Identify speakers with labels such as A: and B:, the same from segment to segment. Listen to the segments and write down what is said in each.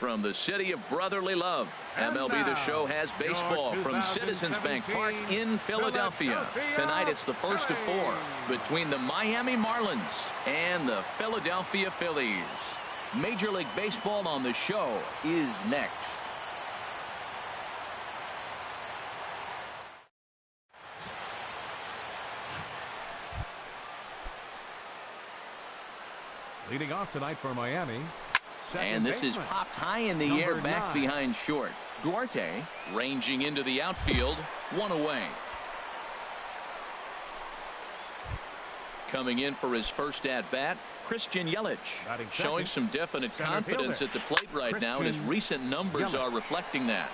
A: from the city of brotherly love. MLB The Show has baseball from Citizens Bank Park in Philadelphia. Tonight it's the first of 4 between the Miami Marlins and the Philadelphia Phillies. Major League Baseball on The Show is next.
B: Leading off tonight for Miami.
A: And this is popped high in the air back behind short. Duarte ranging into the outfield, 1 away. Coming in for his first at-bat, Christian Yelich, showing some definite confidence at the plate right now, and his recent numbers are reflecting that.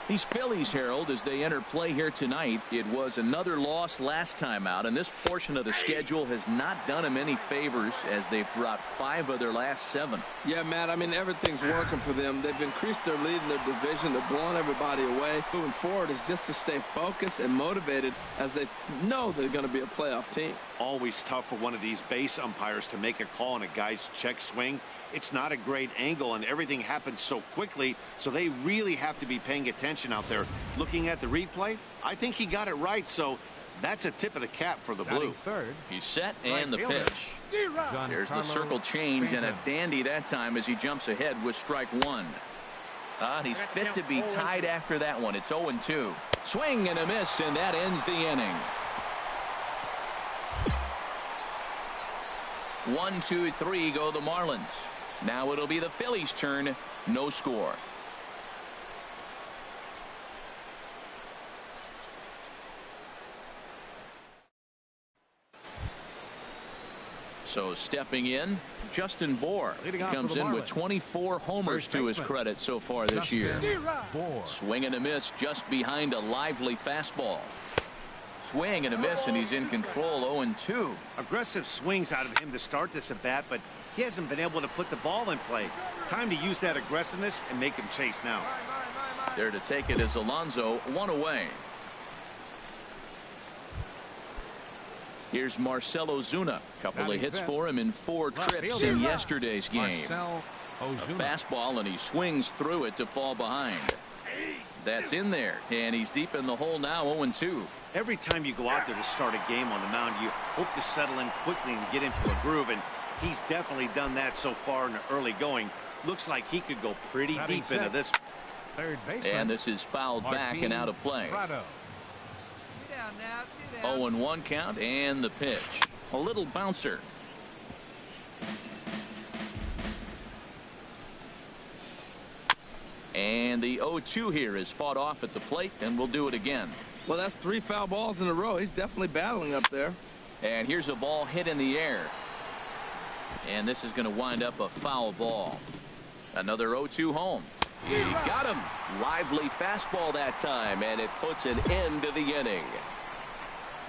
A: These Phillies, Harold, as they enter play here tonight, it was another loss last time out, and this portion of the schedule has not done them any favors as they've dropped 5 of their last 7.
C: Yeah, Matt, I mean, everything's working for them. They've increased their lead in their division. They're blowing everybody away. Moving forward is just to stay focused and motivated as they know they're going to be a playoff team.
D: Always tough for one of these base umpires to make a call on a guy's check swing. It's not a great angle, and everything happens so quickly, so they really have to be paying attention out there. Looking at the replay, I think he got it right, so that's a tip of the cap for the blue.
A: He's set, and the pitch. There's the circle change, and a dandy that time as he jumps ahead with strike 1. He's fit to be tied after that one. It's 0-2. Swing and a miss, and that ends the inning. 1, 2, 3 go the Marlins. Now it'll be the Phillies' turn. No score. So stepping in, Justin Bour comes in with 24 homers to his credit so far this year. Swing and a miss just behind a lively fastball. Swing and a miss, and he's in control. 0-2.
D: Aggressive swings out of him to start this at bat, but he hasn't been able to put the ball in play. Time to use that aggressiveness and make him chase now.
A: There to take it is Alonso, 1 away. Here's Marcell Ozuna. Couple of hits for him in 4 trips in yesterday's game. A fastball, and he swings through it to fall behind. That's in there, and he's deep in the hole now. 0-2.
D: Every time you go out there to start a game on the mound, you hope to settle in quickly and get into a groove, and he's definitely done that so far in the early going. Looks like he could go pretty deep into this.
A: And this is fouled back and out of play. 0-1 count, and the pitch. A little bouncer. And the 0-2 here is fought off at the plate, and we'll do it again.
C: Well, that's 3 foul balls in a row. He's definitely battling up there.
A: And here's a ball hit in the air. And this is going to wind up a foul ball. Another 0-2 home. He got him. Lively fastball that time, and it puts an end to the inning.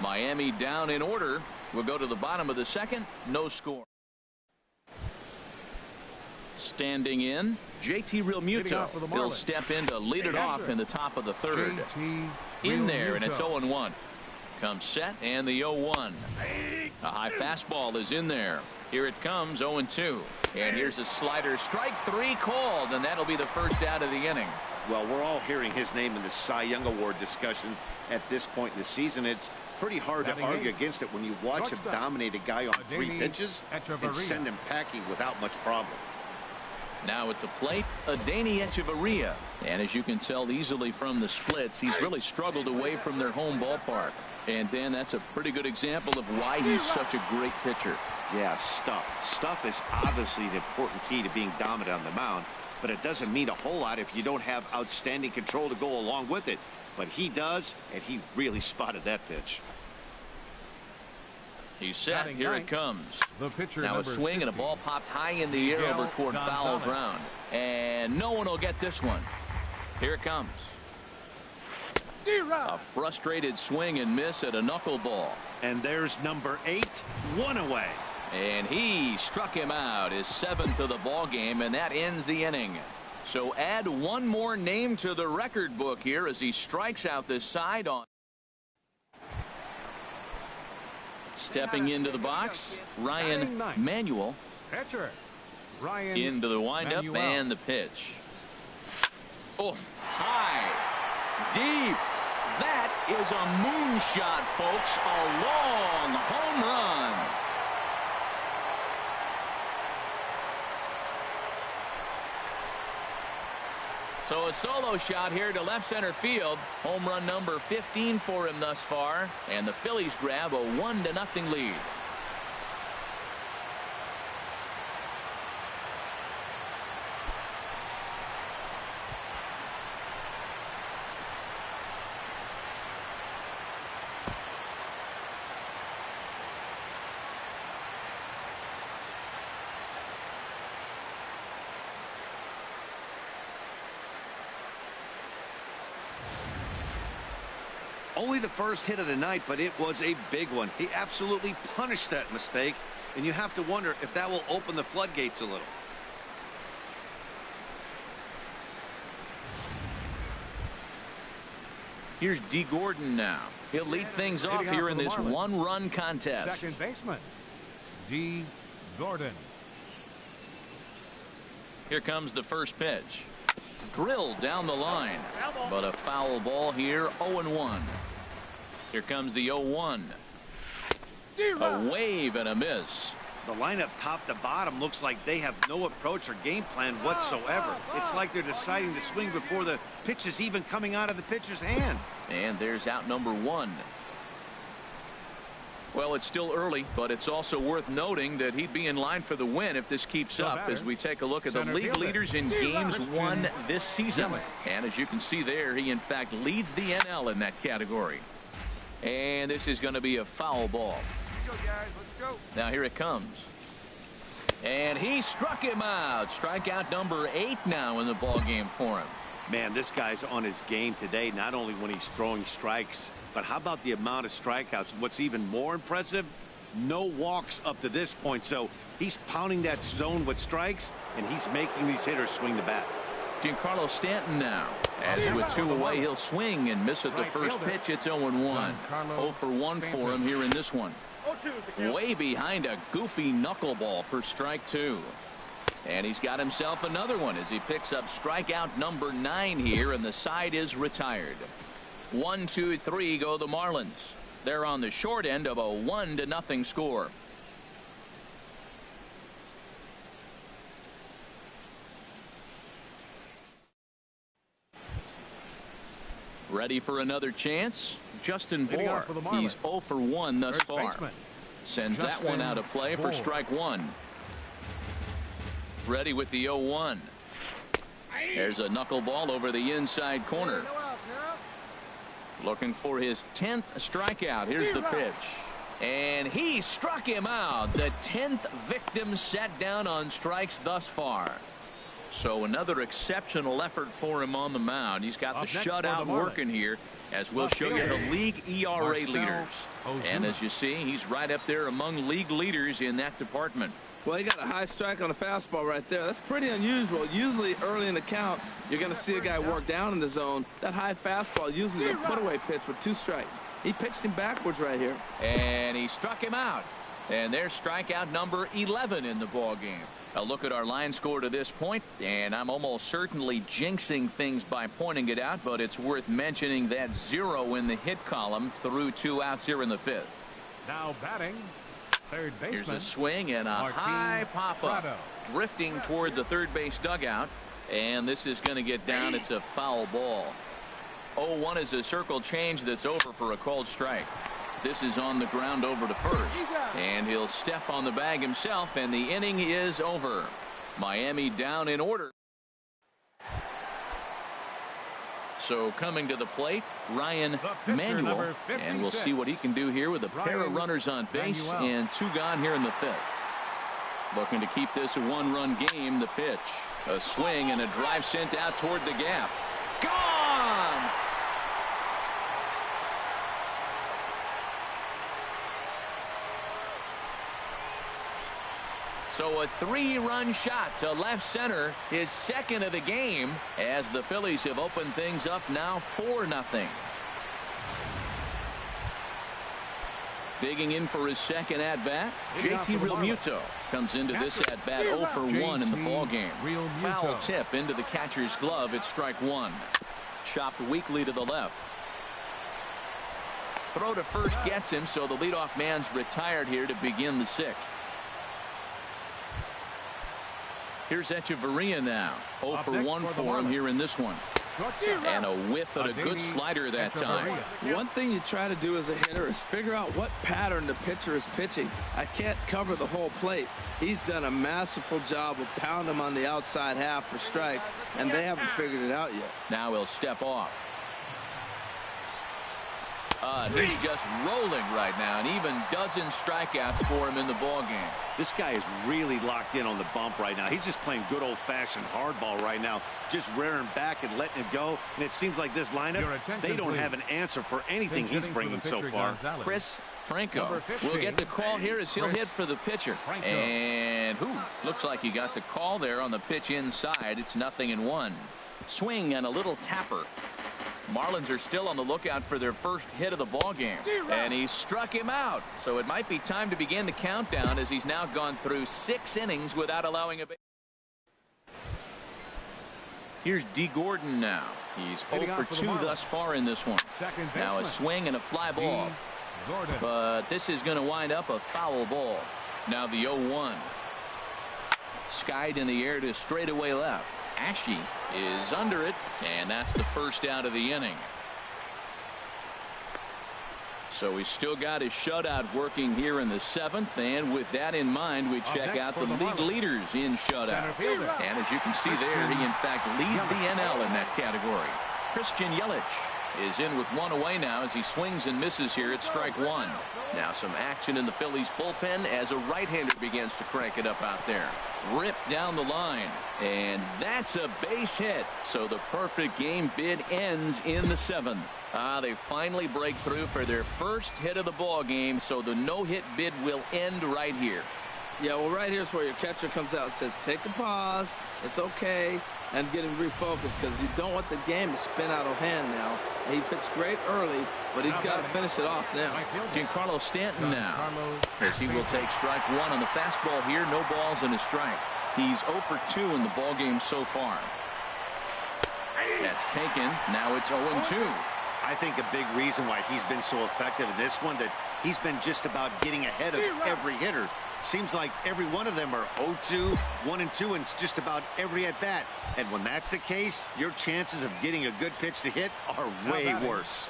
A: Miami down in order. We'll go to the bottom of the second. No score. Standing in, JT Realmuto. He'll step in to lead it off in the top of the third. In there, and it's 0-1. Comes set, and the 0-1. A high fastball is in there. Here it comes, 0-2. And here's a slider. Strike 3 called, and that'll be the first out of the inning.
D: Well, we're all hearing his name in the Cy Young Award discussion at this point in the season. It's pretty hard to argue against it when you watch him dominate a guy on 3 pitches and send him packing without much problem.
A: Now at the plate, Adeiny Echeverria. And as you can tell easily from the splits, he's really struggled away from their home ballpark. And Dan, that's a pretty good example of why he's such a great pitcher.
D: Yeah, stuff. Stuff is obviously the important key to being dominant on the mound, but it doesn't mean a whole lot if you don't have outstanding control to go along with it. But he does, and he really spotted that pitch.
A: He's set. Here it comes.
B: The pitcher,
A: now a swing 50. And a ball popped high in the air over toward foul ground. And no one will get this one. Here it comes. A frustrated swing and miss at a knuckleball.
D: And there's number 8, 1 away.
A: And he struck him out, his 7th of the ball game, and that ends the inning. So add one more name to the record book here as he strikes out this side on. Stepping into the box, Ryan Manuel. Into the windup and the pitch. Oh, high, deep. That is a moonshot, folks. A long home run. So a solo shot here to left center field. Home run number 15 for him thus far. And the Phillies grab a 1-0 lead.
D: Only the first hit of the night, but it was a big one. He absolutely punished that mistake, and you have to wonder if that will open the floodgates a little.
A: Here's D. Gordon now. He'll lead things off here in this one-run contest.
B: Second baseman, D. Gordon.
A: Here comes the first pitch. Drilled down the line, but a foul ball here. 0-1. Here comes the 0-1. A wave and a miss.
D: The lineup top to bottom looks like they have no approach or game plan whatsoever. It's like they're deciding to swing before the pitch is even coming out of the pitcher's hand.
A: And there's out number 1. Well, it's still early, but it's also worth noting that he'd be in line for the win if this keeps up as we take a look at the league leaders in games won this season. And as you can see there, he in fact leads the NL in that category. And this is going to be a foul ball.
E: Let's go, guys. Let's go.
A: Now here it comes. And he struck him out. Strikeout number 8 now in the ball game for him.
D: Man, this guy's on his game today, not only when he's throwing strikes, but how about the amount of strikeouts? What's even more impressive, no walks up to this point. So he's pounding that zone with strikes, and he's making these hitters swing the bat.
A: Giancarlo Stanton now. As with 2 away, he'll swing and miss at the first pitch. It's 0-1. 0 for 1 for him here in this one. Way behind a goofy knuckleball for strike 2. And he's got himself another one as he picks up strikeout number 9 here, and the side is retired. 1, 2, 3 go the Marlins. They're on the short end of a 1-0 score. Ready for another chance? Justin Bour. He's 0 for 1 thus far. Sends that one out of play for strike 1. Ready with the 0-1. There's a knuckleball over the inside corner. Looking for his 10th strikeout. Here's the pitch. And he struck him out. The 10th victim set down on strikes thus far. So another exceptional effort for him on the mound. He's got the shutout working here, as we'll show you the league ERA leaders. And as you see, he's right up there among league leaders in that department.
C: Well, he got a high strike on a fastball right there. That's pretty unusual. Usually early in the count, you're going to see a guy work down in the zone. That high fastball usually a put-away pitch with 2 strikes. He pitched him backwards right here.
A: And he struck him out. And there's strikeout number 11 in the ball game. A look at our line score to this point, and I'm almost certainly jinxing things by pointing it out, but it's worth mentioning that 0 in the hit column through 2 outs here in the 5th.
B: Now batting, third baseman.
A: Here's a swing and a high pop-up, drifting toward the third base dugout, and this is going to get down. It's a foul ball. 0-1 is a circle change that's over for a called strike. This is on the ground over to first, and he'll step on the bag himself, and the inning is over. Miami down in order. So coming to the plate, Ryan Manuel, and we'll see what he can do here with a pair of runners on base and 2 gone here in the 5th. Looking to keep this a 1-run game. The pitch, a swing and a drive sent out toward the gap. Gone! So a 3-run shot to left center, his 2nd of the game, as the Phillies have opened things up now 4-0. Digging in for his second at-bat, JT Realmuto comes into this at-bat 0 for 1 in the ballgame. Foul tip into the catcher's glove. It's strike one. Chopped weakly to the left. Throw to first gets him, so the leadoff man's retired here to begin the sixth. Here's Echeverria now. 0 for 1 for him here in this one. And a whiff of a good slider that time.
C: One thing you try to do as a hitter is figure out what pattern the pitcher is pitching. I can't cover the whole plate. He's done a masterful job of pounding him on the outside half for strikes, and they haven't figured it out yet.
A: Now he'll step off. He's just rolling right now, and even dozen strikeouts for him in the ballgame.
D: This guy is really locked in on the bump right now. He's just playing good old-fashioned hardball right now, just rearing back and letting it go. And it seems like this lineup, they don't have an answer for anything he's bringing so far.
A: Chris Franco will get the call here as he'll hit for the pitcher. And looks like he got the call there on the pitch inside. It's 0-1. Swing and a little tapper. Marlins are still on the lookout for their first hit of the ball game, and he struck him out. So it might be time to begin the countdown, as he's now gone through 6 innings without allowing a base. Here's D. Gordon now. He's 0 for 2 thus far in this one. Now a swing and a fly ball, but this is going to wind up a foul ball. Now the 0-1. Skied in the air to straightaway left. Ashe is under it, and that's the first out of the inning. So he's still got his shutout working here in the 7th, and with that in mind, we check out the league leaders in shutout. And as you can see there, he in fact leads the NL in that category. Christian Yelich is in with 1 away now as he swings and misses here at strike one. Now some action in the Phillies bullpen as a right-hander begins to crank it up out there. Ripped down the line, and that's a base hit. So the perfect game bid ends in the 7th. They finally break through for their first hit of the ball game, so the no-hit bid will end right here.
C: Yeah, well, right here's where your catcher comes out and says, take a pause, it's okay, and get him refocused, because you don't want the game to spin out of hand now. He pitched great early, but he's got to finish it off now.
A: Giancarlo Stanton now, as he will take strike one on the fastball here. No balls and a strike. He's 0 for 2 in the ball game so far. That's taken. Now it's 0-2.
D: I think a big reason why he's been so effective in this one, that he's been just about getting ahead of every hitter. Seems like every one of them are 0-2, 1-2, and it's just about every at-bat. And when that's the case, your chances of getting a good pitch to hit are way worse.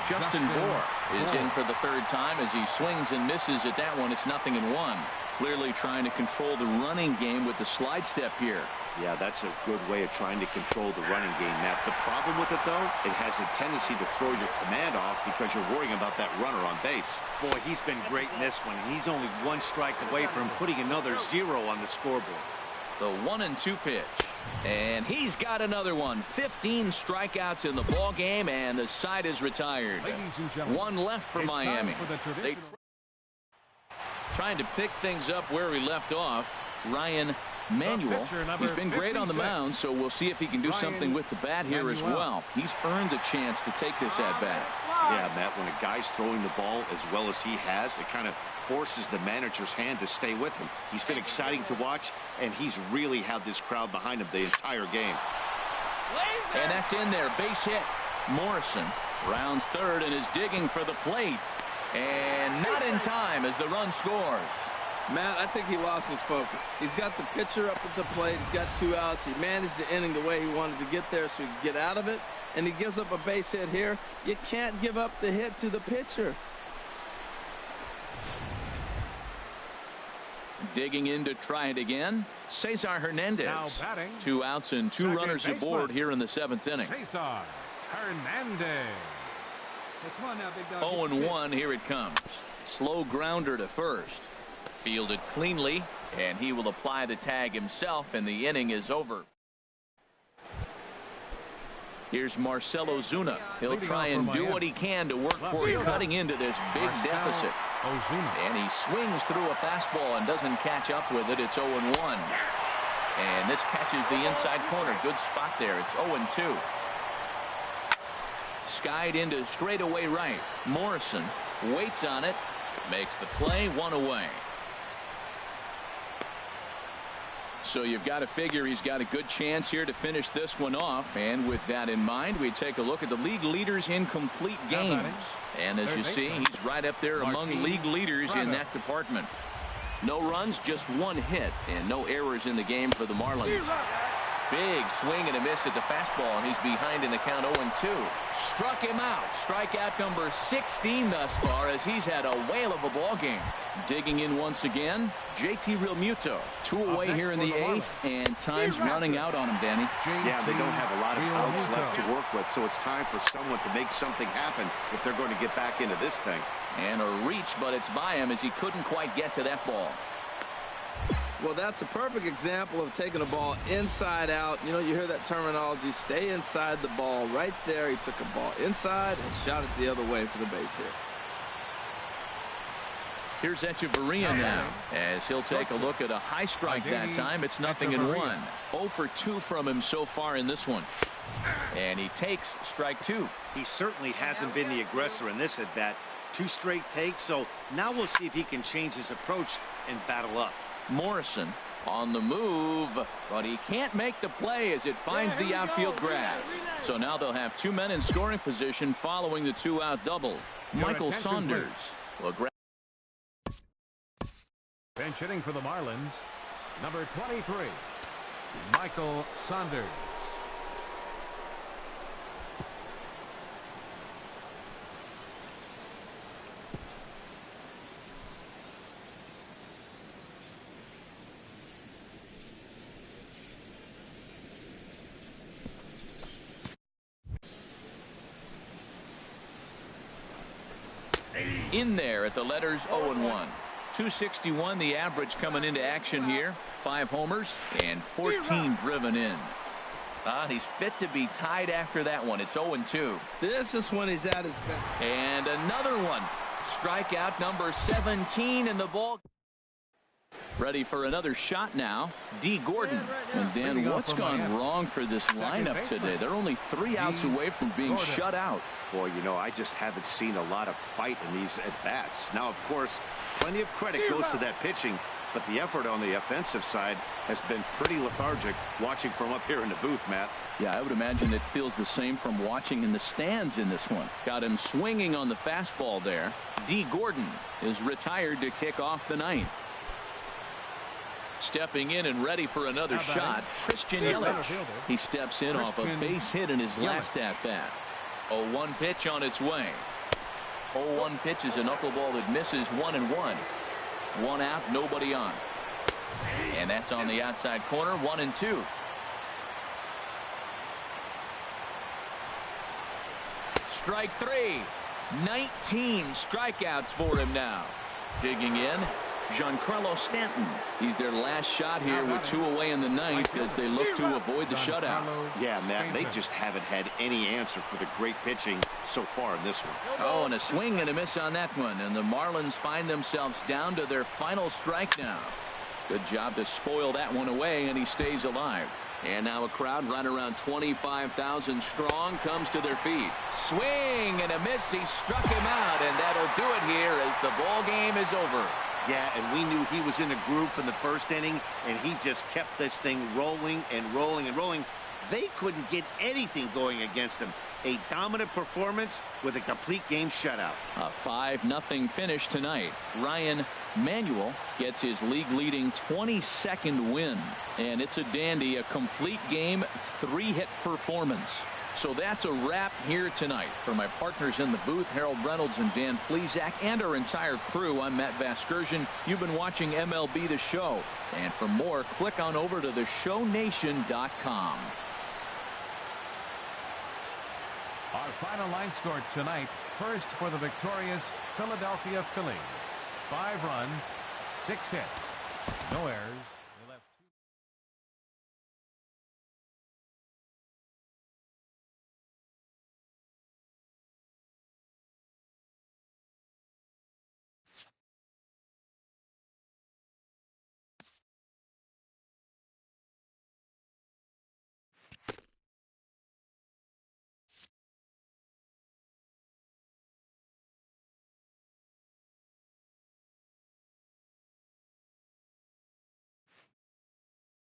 A: Justin Bour is in for the 3rd time as he swings and misses at that one. It's 0-1. Clearly trying to control the running game with the slide step here.
D: Yeah, that's a good way of trying to control the running game, Matt. The problem with it, though, it has a tendency to throw your command off because you're worrying about that runner on base. Boy, he's been great in this one, and he's only 1 strike away from putting another 0 on the scoreboard.
A: The 1-2 pitch, and he's got another one. 15 strikeouts in the ball game, and the side is retired. 1 left for Miami. They trying to pick things up where we left off. Ryan Manuel, he's been great on the mound, so we'll see if he can do something with the bat here as well. He's earned a chance to take this at bat.
D: Yeah, Matt, when a guy's throwing the ball as well as he has, it kind of forces the manager's hand to stay with him. He's been exciting to watch, and he's really had this crowd behind him the entire game.
A: And that's in there. Base hit. Morrison rounds 3rd and is digging for the plate. And not in time as the run scores.
C: Matt, I think he lost his focus. He's got the pitcher up at the plate. He's got 2 outs. He managed the inning the way he wanted to get there so he could get out of it. And he gives up a base hit here. You can't give up the hit to the pitcher.
A: Digging in to try it again. Cesar Hernandez.
B: Now batting.
A: 2 outs and 2 runners aboard here in the 7th inning.
B: Cesar Hernandez.
A: 0-1. Here it comes. Slow grounder to first. Fielded cleanly, and he will apply the tag himself, and the inning is over. Here's Marcell Ozuna. He'll try and do what he can to work for cutting into this big deficit. And he swings through a fastball and doesn't catch up with it. It's 0-1. And this catches the inside corner. Good spot there. It's 0-2. Skied into straightaway right. Morrison Waits on it. Makes the play. One away. So you've got to figure he's got a good chance here to finish this one off. And with that in mind, we take a look at the league leaders in complete games. And as you see, he's right up there among league leaders in that department. No runs, just one hit, and no errors in the game for the Marlins. Big swing and a miss at the fastball, and he's behind in the count 0-2. Struck him out. Strikeout number 16 thus far, as he's had a whale of a ball game. Digging in once again, JT Realmuto. 2 away here in the 8th, and time's running out on him, Danny.
D: Yeah, they don't have a lot of outs left to work with, so it's time for someone to make something happen if they're going to get back into this thing.
A: And a reach, but it's by him as he couldn't quite get to that ball.
C: Well, that's a perfect example of taking a ball inside out. You know, you hear that terminology, stay inside the ball. Right there, he took a ball inside and shot it the other way for the base hit.
A: Here's Echeverria now, as he'll take a look at a high strike that time. It's 0-1. 0 for 2 from him so far in this one. And he takes strike 2.
D: He certainly hasn't been the aggressor in this at bat. 2 straight takes, so now we'll see if he can change his approach and battle up.
A: Morrison on the move, but he can't make the play as it finds the outfield grass. So now they'll have 2 men in scoring position following the 2-out double. Michael Saunders will grab.
B: Bench hitting for the Marlins, number 23, Michael Saunders.
A: In there at the letters 0-1. 261 the average coming into action here. 5 homers and 14 driven in. He's fit to be tied after that one. It's 0-2.
C: This is when he's at his best.
A: And another one. Strikeout number 17 in the ball. Ready for another shot now. D. Gordon. And Dan, what's gone wrong for this lineup today? They're only 3 outs away from being shut out.
D: Boy, you know, I just haven't seen a lot of fight in these at-bats. Now, of course, plenty of credit goes to that pitching, but the effort on the offensive side has been pretty lethargic watching from up here in the booth, Matt.
A: Yeah, I would imagine it feels the same from watching in the stands in this one. Got him swinging on the fastball there. D. Gordon is retired to kick off the 9th. Stepping in and ready for another shot, Christian Yelich. He steps in off a base hit in his last at-bat. 0-1 pitch on its way. 0-1 pitch is a knuckleball that misses 1-1. 1 out, nobody on. And that's on the outside corner, 1-2. Strike 3. 19 strikeouts for him now. Digging in, Giancarlo Stanton. He's their last shot here with 2 away in the 9th as they look to avoid the shutout.
D: Yeah, Matt, they just haven't had any answer for the great pitching so far in this one.
A: Oh, and a swing and a miss on that one. And the Marlins find themselves down to their final strike now. Good job to spoil that one away, and he stays alive. And now a crowd right around 25,000 strong comes to their feet. Swing and a miss. He struck him out, and that'll do it here as the ball game is over.
D: Yeah, and we knew he was in a groove from the first inning, and he just kept this thing rolling and rolling and rolling. They couldn't get anything going against him. A dominant performance with a complete game shutout.
A: A 5-0 finish tonight. Ryan Manuel gets his league-leading 22nd win. And it's a dandy, a complete game, 3-hit performance. So that's a wrap here tonight. For my partners in the booth, Harold Reynolds and Dan Plesac, and our entire crew, I'm Matt Vasgersian. You've been watching MLB The Show. And for more, click on over to theshownation.com.
B: Our final line score tonight, first for the victorious Philadelphia Phillies. 5 runs, 6 hits, no errors.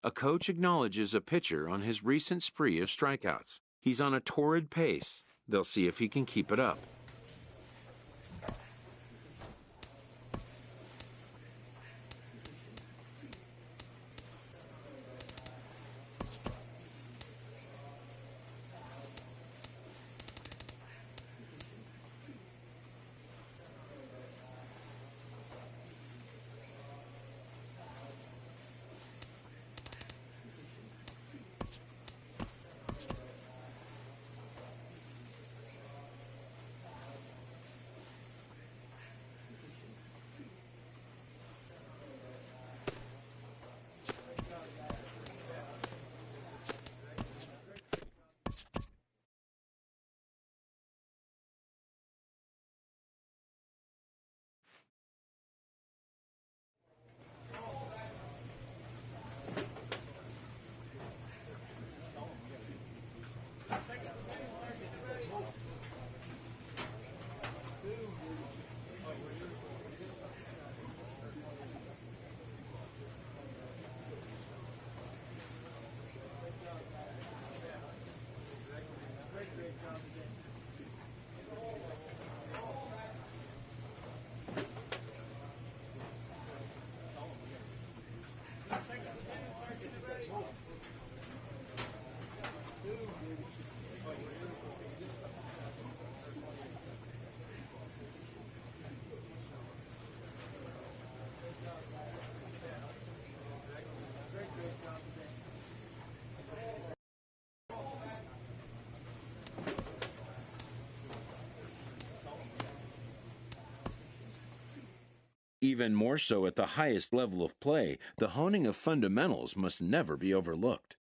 E: A coach acknowledges a pitcher on his recent spree of strikeouts. He's on a torrid pace. They'll see if he can keep it up. Even more so at the highest level of play, the honing of fundamentals must never be overlooked.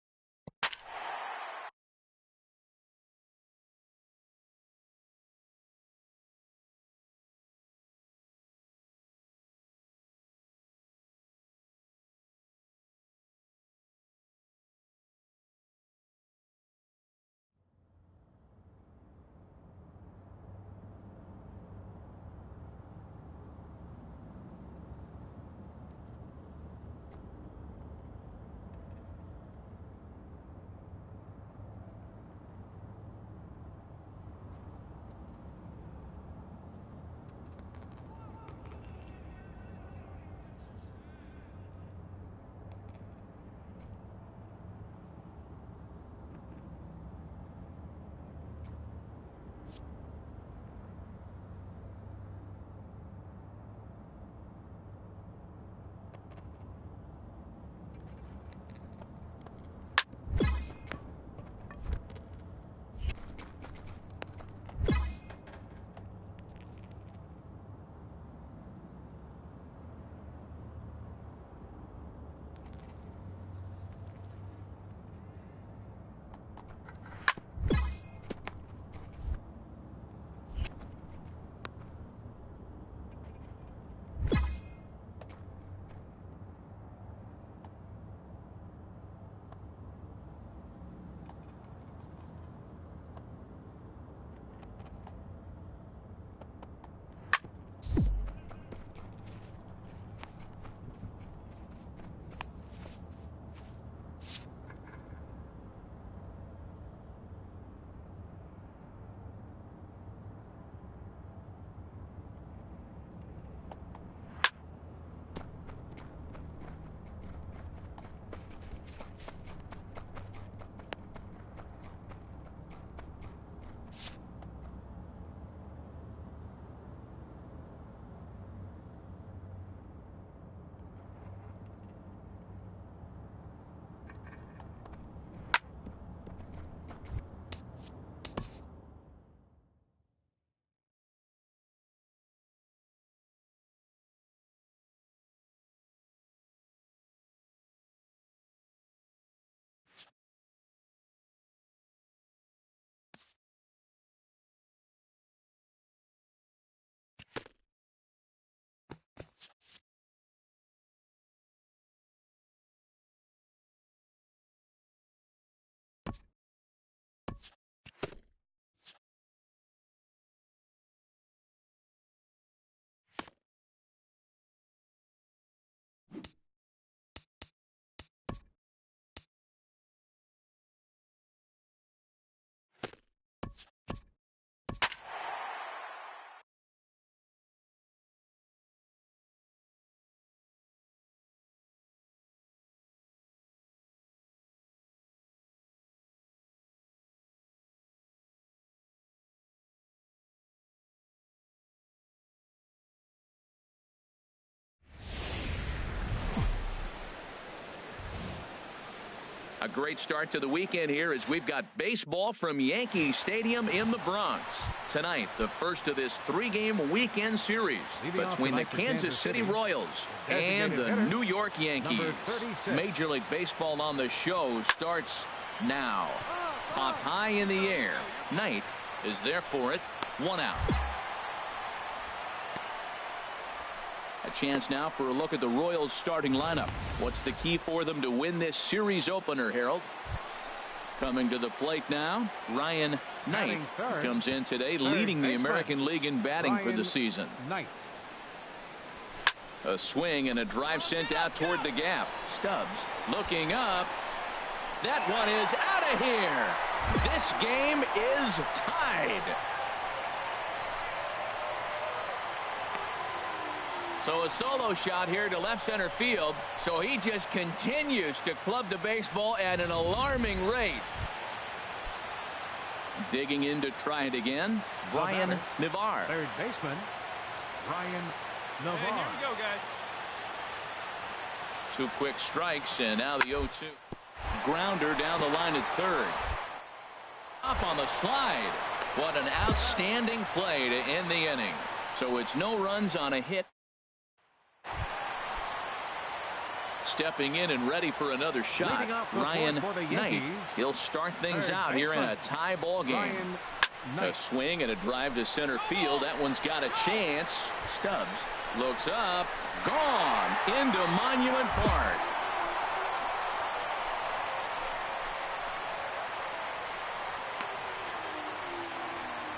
A: A great start to the weekend here as we've got baseball from Yankee Stadium in the Bronx. Tonight, the first of this 3-game weekend series between the Kansas City Royals and the New York Yankees. Major League Baseball on the show starts now. Popped high in the air. Knight is there for it. 1 out. A chance now for a look at the Royals starting lineup. What's the key for them to win this series opener, Harold? Coming to the plate now, Ryan Knight comes in today, leading the American League in batting for the season. A swing and a drive sent out toward the gap. Stubbs looking up. That one is out of here. This game is tied. So a solo shot here to left center field. So he just continues to club the baseball at an alarming rate. Digging in to try it again, Brian Navarre.
B: Third baseman, Brian Navarre.
F: Hey, here we go, guys.
A: 2 quick strikes, and now the 0-2. Grounder down the line at third. Up on the slide. What an outstanding play to end the inning. So it's no runs on a hit. Stepping in and ready for another shot, Ryan Knight. He'll start things out here in a tie ball game. A swing and a drive to center field. That one's got a chance. Stubbs looks up. Gone into Monument Park.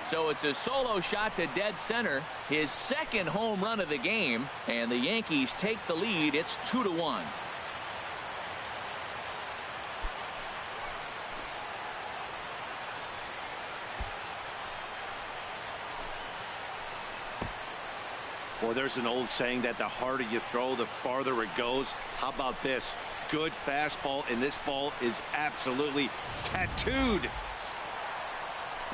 A: So it's a solo shot to dead center, his second home run of the game, and the Yankees take the lead. It's 2-1.
D: Well, there's an old saying that the harder you throw, the farther it goes. How about this? Good fastball, and this ball is absolutely tattooed.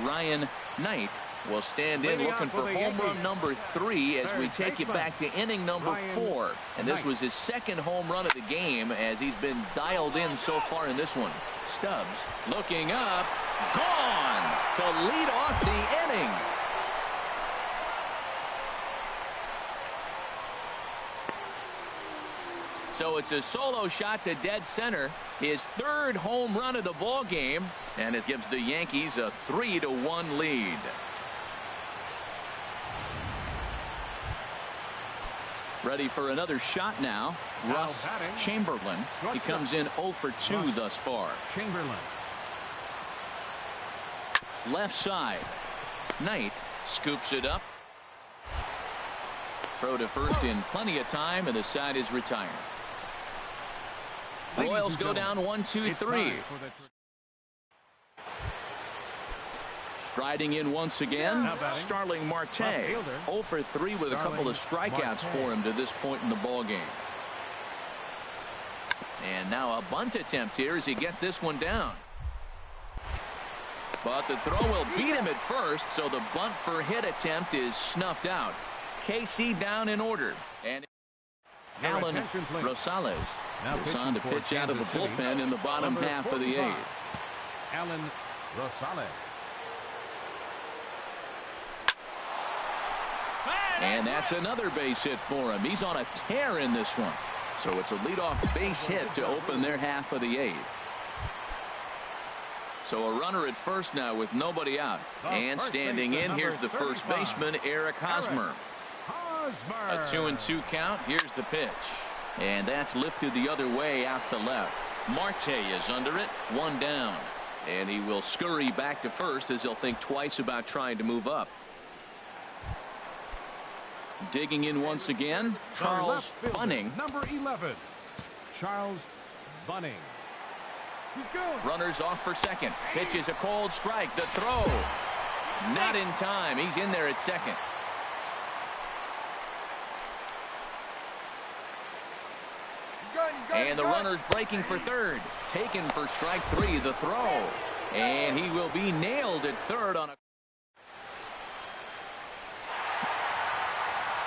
A: Ryan Knight will stand in looking for home run number 3 as we take you back to inning number 4. And this was his second home run of the game as he's been dialed in so far in this one. Stubbs looking up. Gone to lead off the inning. So it's a solo shot to dead center, his third home run of the ball game, and it gives the Yankees a 3-1 lead. Ready for another shot now. Russ Chamberlain. He comes in 0 for 2 thus far.
B: Chamberlain.
A: Left side. Knight scoops it up. Throw to first in plenty of time, and the side is retired. Royals go down 1-2-3. Striding in once again, Starling Marte. 0 for 3 with a couple of strikeouts for him to this point in the ball game. And now a bunt attempt here as he gets this one down. But the throw will beat him at first, so the bunt for hit attempt is snuffed out. KC down in order. And Alan Rosales goes on to pitch out of the bullpen in the bottom half of the 8th.
B: Alan Rosales.
A: And that's another base hit for him. He's on a tear in this one. So it's a leadoff base hit to open their half of the 8th. So a runner at first now with nobody out. And standing in, here's the first baseman, Eric Hosmer. A 2-2 count. Here's the pitch. And that's lifted the other way out to left. Marte is under it. 1 down. And he will scurry back to first as he'll think twice about trying to move up. Digging in once again, Charles Bunning.
B: Number 11, Charles Bunning. He's good.
A: Runners off for second. Pitch is a cold strike. The throw. Not in time. He's in there at second. And the runner's breaking for third. Taken for strike 3. The throw. And he will be nailed at third on a...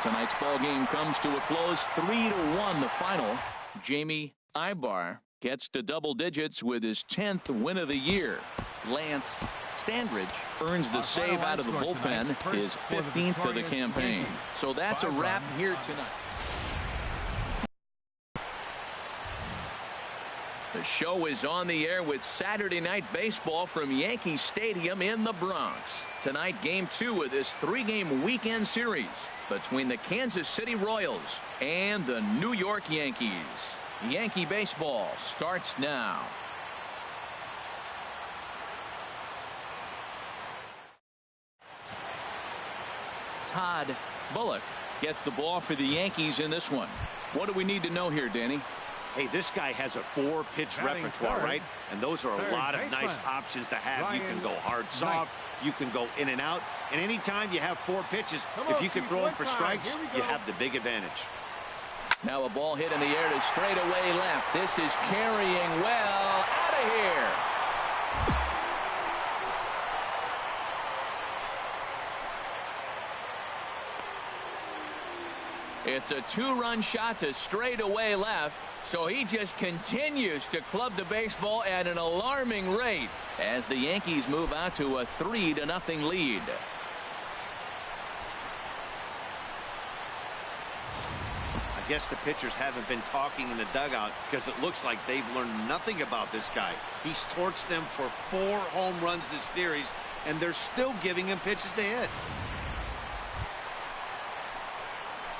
A: Tonight's ball game comes to a close. 3-1 the final. Jamie Ibar gets to double digits with his 10th win of the year. Lance Standridge earns the save out of the bullpen, his 15th of the campaign. So that's a wrap here tonight. The show is on the air with Saturday Night Baseball from Yankee Stadium in the Bronx. Tonight, Game 2 of this 3-game weekend series between the Kansas City Royals and the New York Yankees. Yankee baseball starts now. Todd Bullock gets the ball for the Yankees in this one. What do we need to know here, Danny?
D: Hey, this guy has a 4-pitch repertoire, right? And those are a lot of nice options to have. You can go hard, soft. You can go in and out. And anytime you have 4 pitches, if you can throw them for strikes, you have the big advantage.
A: Now a ball hit in the air to straightaway left. This is carrying well out of here. It's a 2-run shot to straightaway left. So he just continues to club the baseball at an alarming rate as the Yankees move out to a 3-0 lead.
D: I guess the pitchers haven't been talking in the dugout because it looks like they've learned nothing about this guy. He's torched them for 4 home runs this series, and they're still giving him pitches to hit.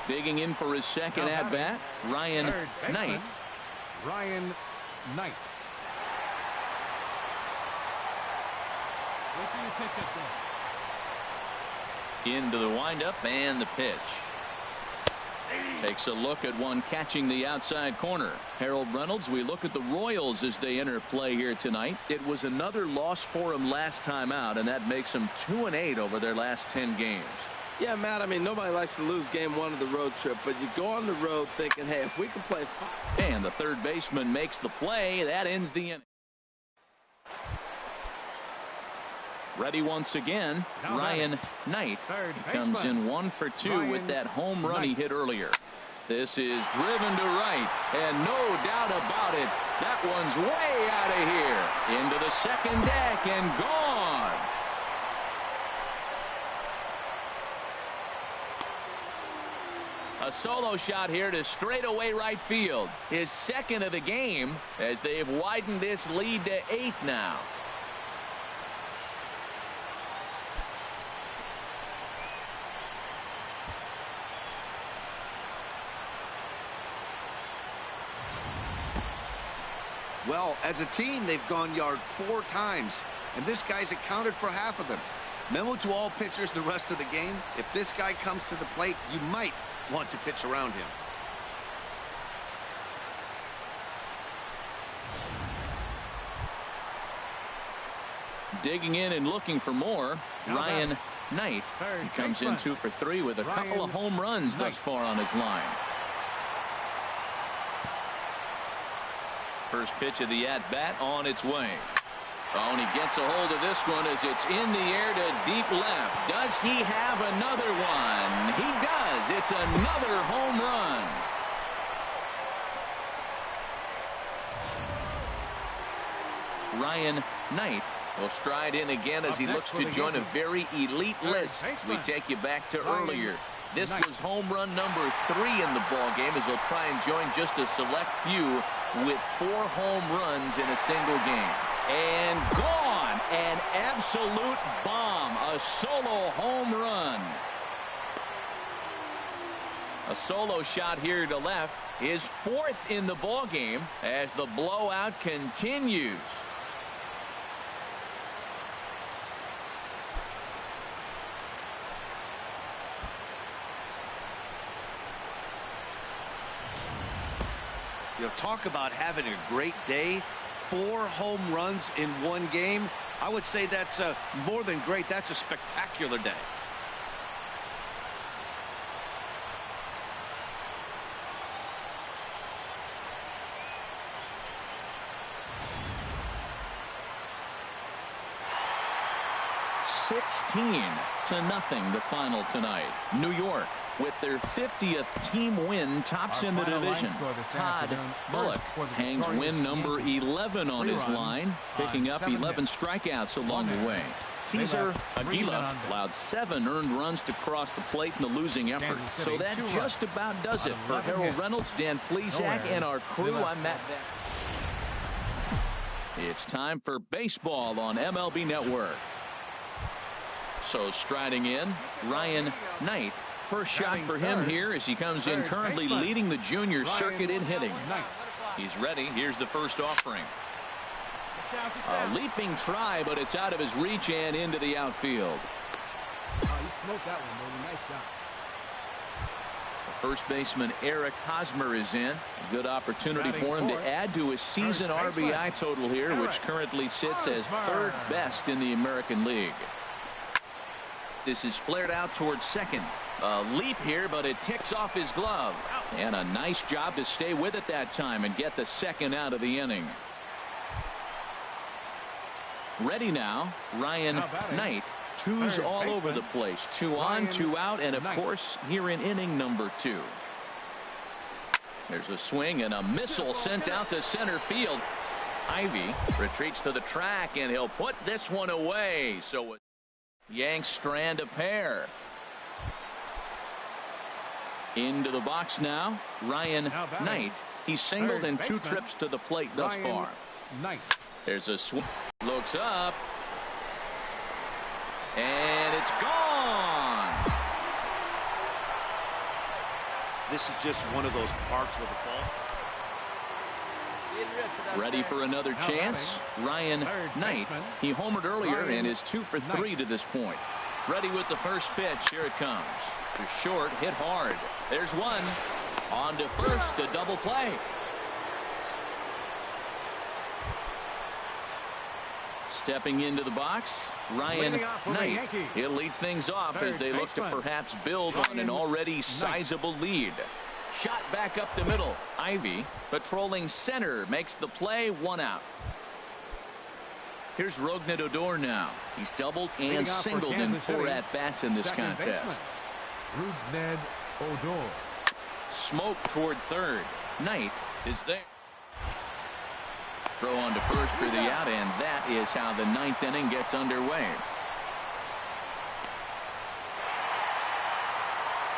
A: Digging in for his second at-bat, Ryan Knight.
B: Ryan Knight.
A: Into the windup and the pitch. Takes a look at one catching the outside corner. Harold Reynolds, we look at the Royals as they enter play here tonight. It was another loss for them last time out, and that makes them 2-8 over their last 10 games.
C: Yeah, Matt, I mean, nobody likes to lose game 1 of the road trip, but you go on the road thinking, hey, if we can play 5.
A: And the third baseman makes the play. That ends the inning. Ready once again, Ryan Knight. He comes in 1 for 2 with that home run he hit earlier. This is driven to right, and no doubt about it, that one's way out of here. Into the second deck and gone. A solo shot here to straightaway right field. His second of the game as they've widened this lead to 8 now.
D: Well, as a team, they've gone yard 4 times, and this guy's accounted for half of them. Memo to all pitchers the rest of the game. If this guy comes to the plate, you might want to pitch around him.
A: Digging in and looking for more, Ryan Knight. He comes in 2 for 3 with a couple of home runs thus far on his line. First pitch of the at-bat on its way. Oh, and he gets a hold of this one as it's in the air to deep left. Does he have another one? He does. It's another home run. Ryan Knight will stride in again as he looks to join a very elite list. We take you back to earlier. This was home run number 3 in the ball game as he'll try and join just a select few with 4 home runs in a single game. And gone. An absolute bomb. A solo home run. A solo shot here to left. His 4th in the ball game as the blowout continues.
D: You know, talk about having a great day. 4 home runs in 1 game. I would say that's more than great. That's a spectacular day.
A: $16-0 the final tonight. New York with their 50th team win, tops in the division. Todd Bullock hangs win number 11 on his line, picking up 11 strikeouts along the way. Cesar Aguila allowed 7 earned runs to cross the plate in the losing effort. So that just about does it for Harold Reynolds, Dan Plesac, and our crew. I'm Matt. It's time for baseball on MLB Network. So striding in, Ryan Knight. First shot for him here as he comes in, currently leading the junior circuit in hitting. He's ready. Here's the first offering. A leaping try, but it's out of his reach and into the outfield. First baseman Eric Hosmer is in. A good opportunity for him to add to his season RBI total here, which currently sits as 3rd best in the American League. This is flared out towards second. A leap here, but it ticks off his glove. And a nice job to stay with it that time and get the second out of the inning. Ready now, Ryan Knight. 2s all over the place. 2 on, 2 out, and of course here in inning number 2. There's a swing and a missile sent out to center field. Ivy retreats to the track, and he'll put this one away. So Yanks strand a pair. Into the box now, Ryan Knight. He's singled in 2 trips to the plate thus far. There's a swing. Looks up. And it's gone.
D: This is just one of those parks with a ball.
A: Ready for another chance. Ryan Knight. He homered earlier and is 2 for 3 to this point. Ready with the first pitch. Here it comes. To short, hit hard. There's one. On to first, a double play. Stepping into the box, Ryan Knight. He'll lead things off as they look to perhaps build on an already sizable lead. Shot back up the middle. Ivy patrolling center makes the play, 1 out. Here's Rougned Odor now. He's doubled and singled in 4 at-bats in this contest.
B: Rougned Odor.
A: Smoke toward third. Knight is there. Throw on to first for the out, and that is how the 9th inning gets underway.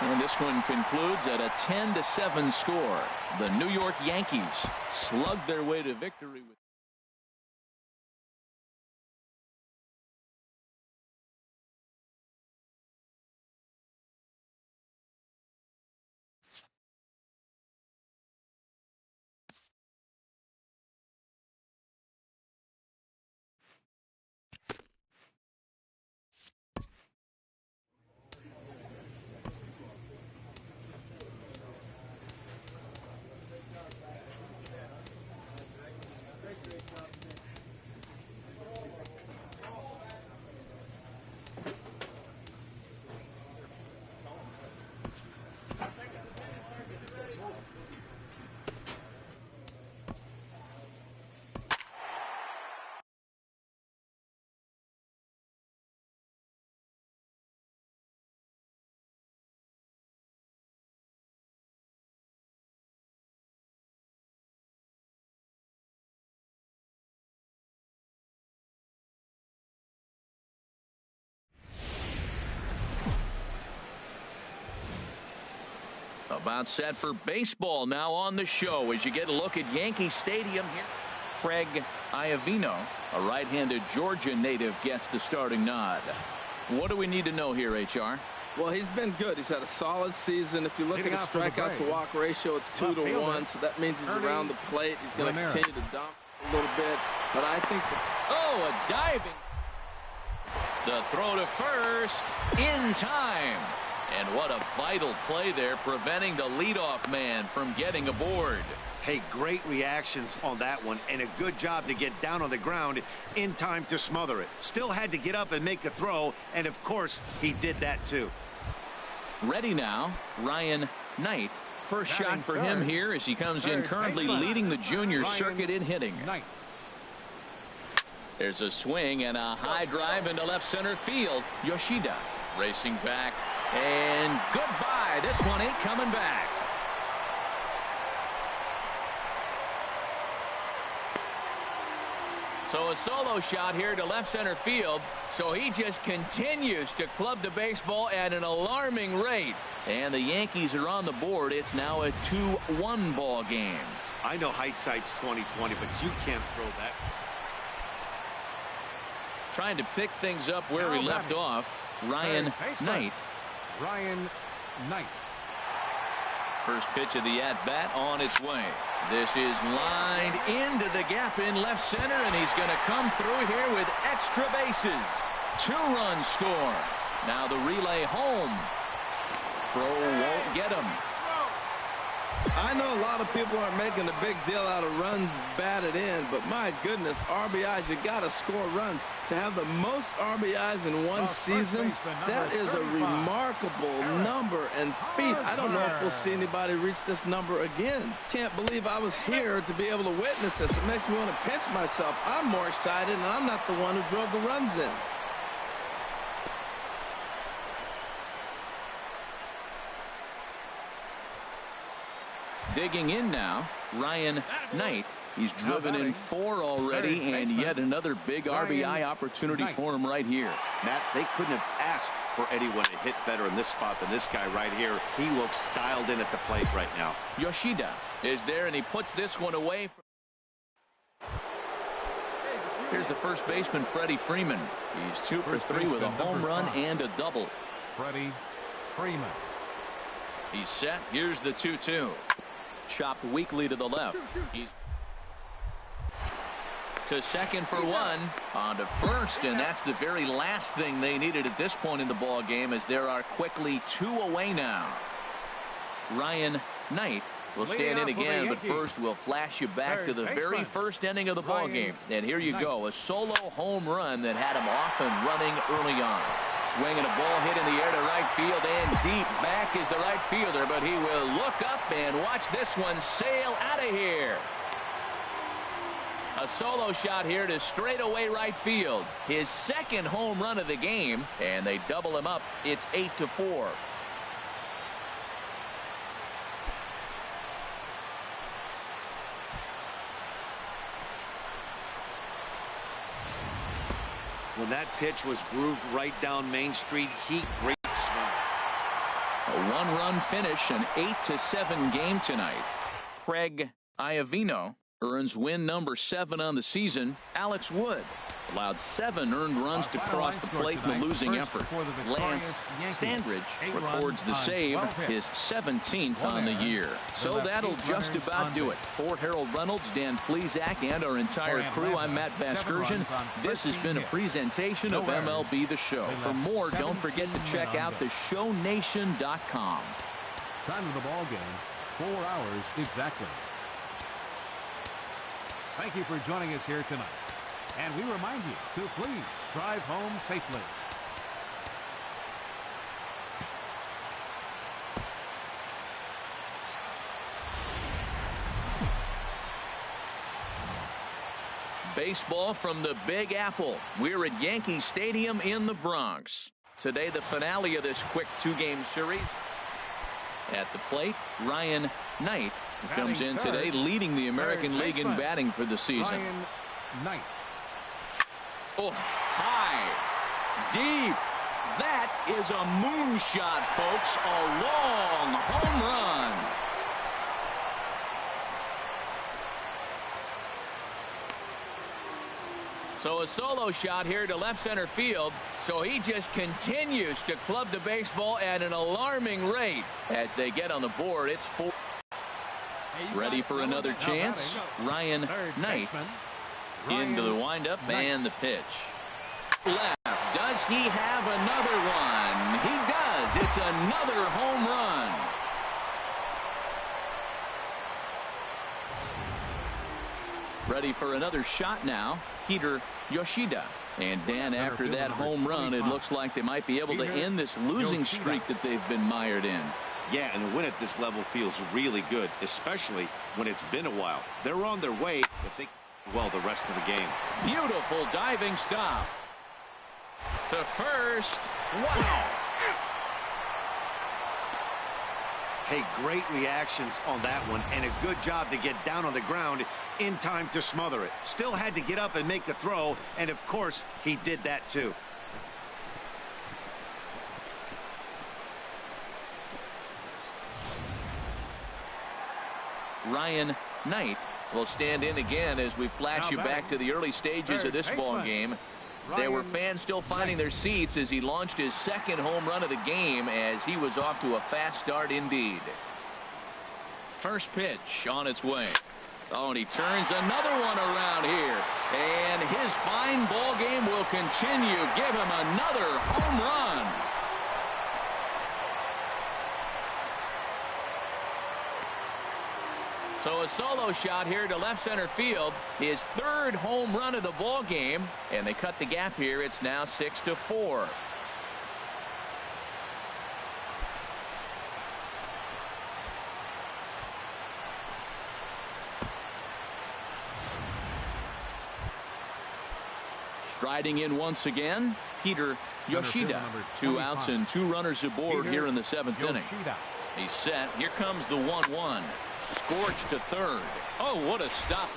A: And this one concludes at a 10-7 score. The New York Yankees slugged their way to victory with about set for baseball now on the show as you get a look at Yankee Stadium here. Craig Iovino, a right-handed Georgia native, gets the starting nod. What do we need to know here, HR?
C: Well, he's been good. He's had a solid season. If you look at the strikeout to walk ratio, it's 2-to-1, so that means he's around the plate. He's going to continue to dump a little bit, but I think
A: a diving. The throw to first in time. And what a vital play there, preventing the leadoff man from getting aboard.
D: Hey, great reactions on that one, and a good job to get down on the ground in time to smother it. Still had to get up and make a throw, and of course, he did that too.
A: Ready now, Ryan Knight. First shot for him here as he comes in, currently leading the junior circuit in hitting. There's a swing and a high drive into left center field. Yoshida racing back And goodbye. This one ain't coming back. So a solo shot here to left center field. So he just continues to club the baseball at an alarming rate. And the Yankees are on the board. It's now a 2-1 ball game.
D: I know hindsight's 20/20, but you can't throw that.
A: Trying to pick things up where we left off. Ryan Knight.
B: Ryan Knight.
A: First pitch of the at-bat on its way. This is lined into the gap in left center, and he's going to come through here with extra bases. 2-run score. Now the relay home. Throw won't get him.
C: I know a lot of people aren't making a big deal out of runs batted in, but my goodness, RBIs, you got to score runs. To have the most RBIs in one season, that is a remarkable number and feat. I don't know if we'll see anybody reach this number again. Can't believe I was here to be able to witness this. It makes me want to pinch myself. I'm more excited, and I'm not the one who drove the runs in.
A: Digging in now, Ryan Knight. He's driven in 4 already, and yet another big RBI opportunity for him right here.
D: Matt, they couldn't have asked for anyone to hit better in this spot than this guy right here. He looks dialed in at the plate right now.
A: Yoshida is there, and he puts this one away. Here's the first baseman, Freddie Freeman. He's 2 for 3 with a home run and a double.
B: Freddie Freeman.
A: He's set. Here's the 2-2. Chopped weakly to the left. He's to second for 1. On to first, and that's the very last thing they needed at this point in the ball game, as there are quickly 2 away now. Ryan Knight will stand in again, but first we'll flash you back to the very first inning of the ball game. And here you go, a solo home run that had him off and running early on. Swinging a ball hit in the air to right field, and deep back is the right fielder, but he will look up and watch this one sail out of here. A solo shot here to straightaway right field. His second home run of the game, and they double him up. It's 8-4.
D: When that pitch was grooved right down Main Street, great swing.
A: A 1-run finish, an 8-7 game tonight. Craig Iovino earns win number 7 on the season. Alex Wood allowed 7 earned runs to cross the plate in the losing effort. Lance Standridge records the save, his 17th on the year. So that'll just about do it. For Harold Reynolds, Dan Plesac, and our entire crew, I'm Matt Vasgersian. This has been a presentation of MLB The Show. For more, don't forget to check out theshownation.com.
B: Time of the ball game, 4 hours exactly. Thank you for joining us here tonight. And we remind you to please drive home safely.
A: Baseball from the Big Apple. We're at Yankee Stadium in the Bronx. Today, the finale of this quick 2-game series. At the plate, Ryan Knight comes in today leading the American League in batting for the season.
B: Ryan Knight.
A: Oh, high, deep. That is a moonshot, folks. A long home run. So a solo shot here to left center field. So he just continues to club the baseball at an alarming rate. As they get on the board, it's 4. Ready for another chance. Ryan Knight into the windup and the pitch. Left. Does he have another one? He does. It's another home run. Ready for another shot now. Peter Yoshida. And Dan, after that home run, it looks like they might be able to end this losing streak that they've been mired in.
D: Yeah, and the win at this level feels really good, especially when it's been a while. They're on their way, but they well the rest of the game.
A: Beautiful diving stop. To first. Wow.
D: Hey, great reactions on that one, and a good job to get down on the ground in time to smother it. Still had to get up and make the throw, and of course, he did that too.
A: Ryan Knight will stand in again as we flash you back to the early stages of this ball game. There were fans still finding their seats as he launched his second home run of the game, as he was off to a fast start indeed. First pitch on its way. Oh, and he turns another one around here. And his fine ball game will continue. Give him another home run. So a solo shot here to left center field, his third home run of the ball game, and they cut the gap here. It's now 6-4. Striding in once again, Peter Yoshida. 2 outs and 2 runners aboard here in the 7th inning. He's set. Here comes the 1-1. Scorched to third. Oh, what a stop.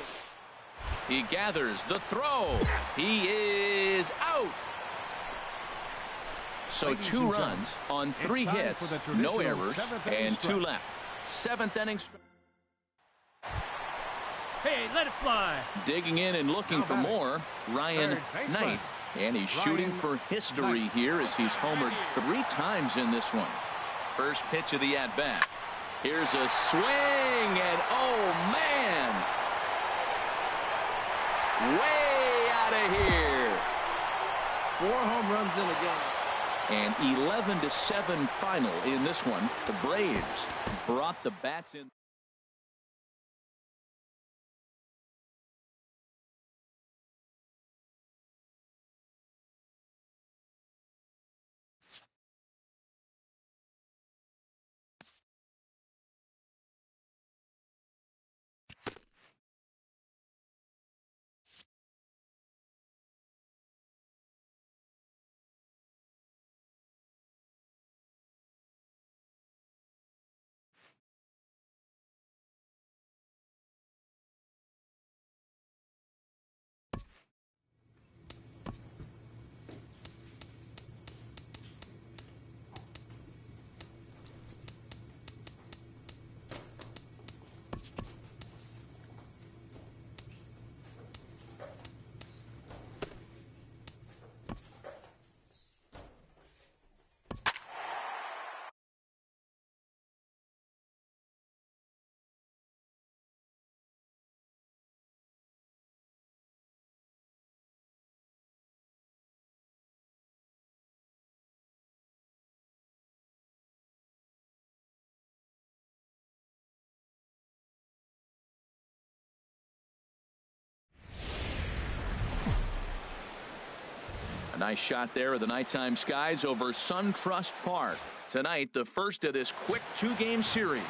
A: He gathers the throw. He is out. So 2 runs on 3 hits, no errors, and 2 left. 7th inning.
F: Hey, let it fly.
A: Digging in and looking for more, Ryan Knight. And he's shooting for history here as he's homered 3 times in this one. First pitch of the at-bat. Here's a swing, and oh, man. Way out of here.
C: 4 home runs in a game.
A: And 11-7 final in this one. The Braves brought the bats in. A nice shot there of the nighttime skies over SunTrust Park. Tonight, the first of this quick 2-game series.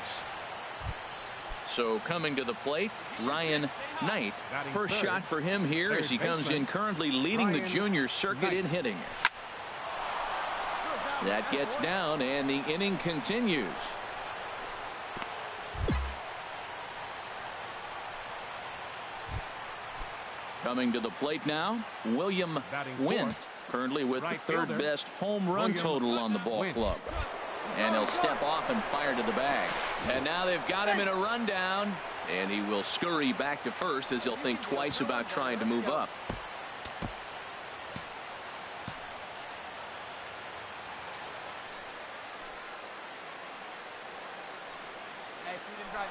A: So coming to the plate, Ryan Knight. First shot for him here as he comes in currently leading the junior circuit in hitting. That gets down and the inning continues. Coming to the plate now, William Wint, currently with the 3rd best home run total on the ball club. And he'll step off and fire to the bag. And now they've got him in a rundown, and he will scurry back to first as he'll think twice about trying to move up.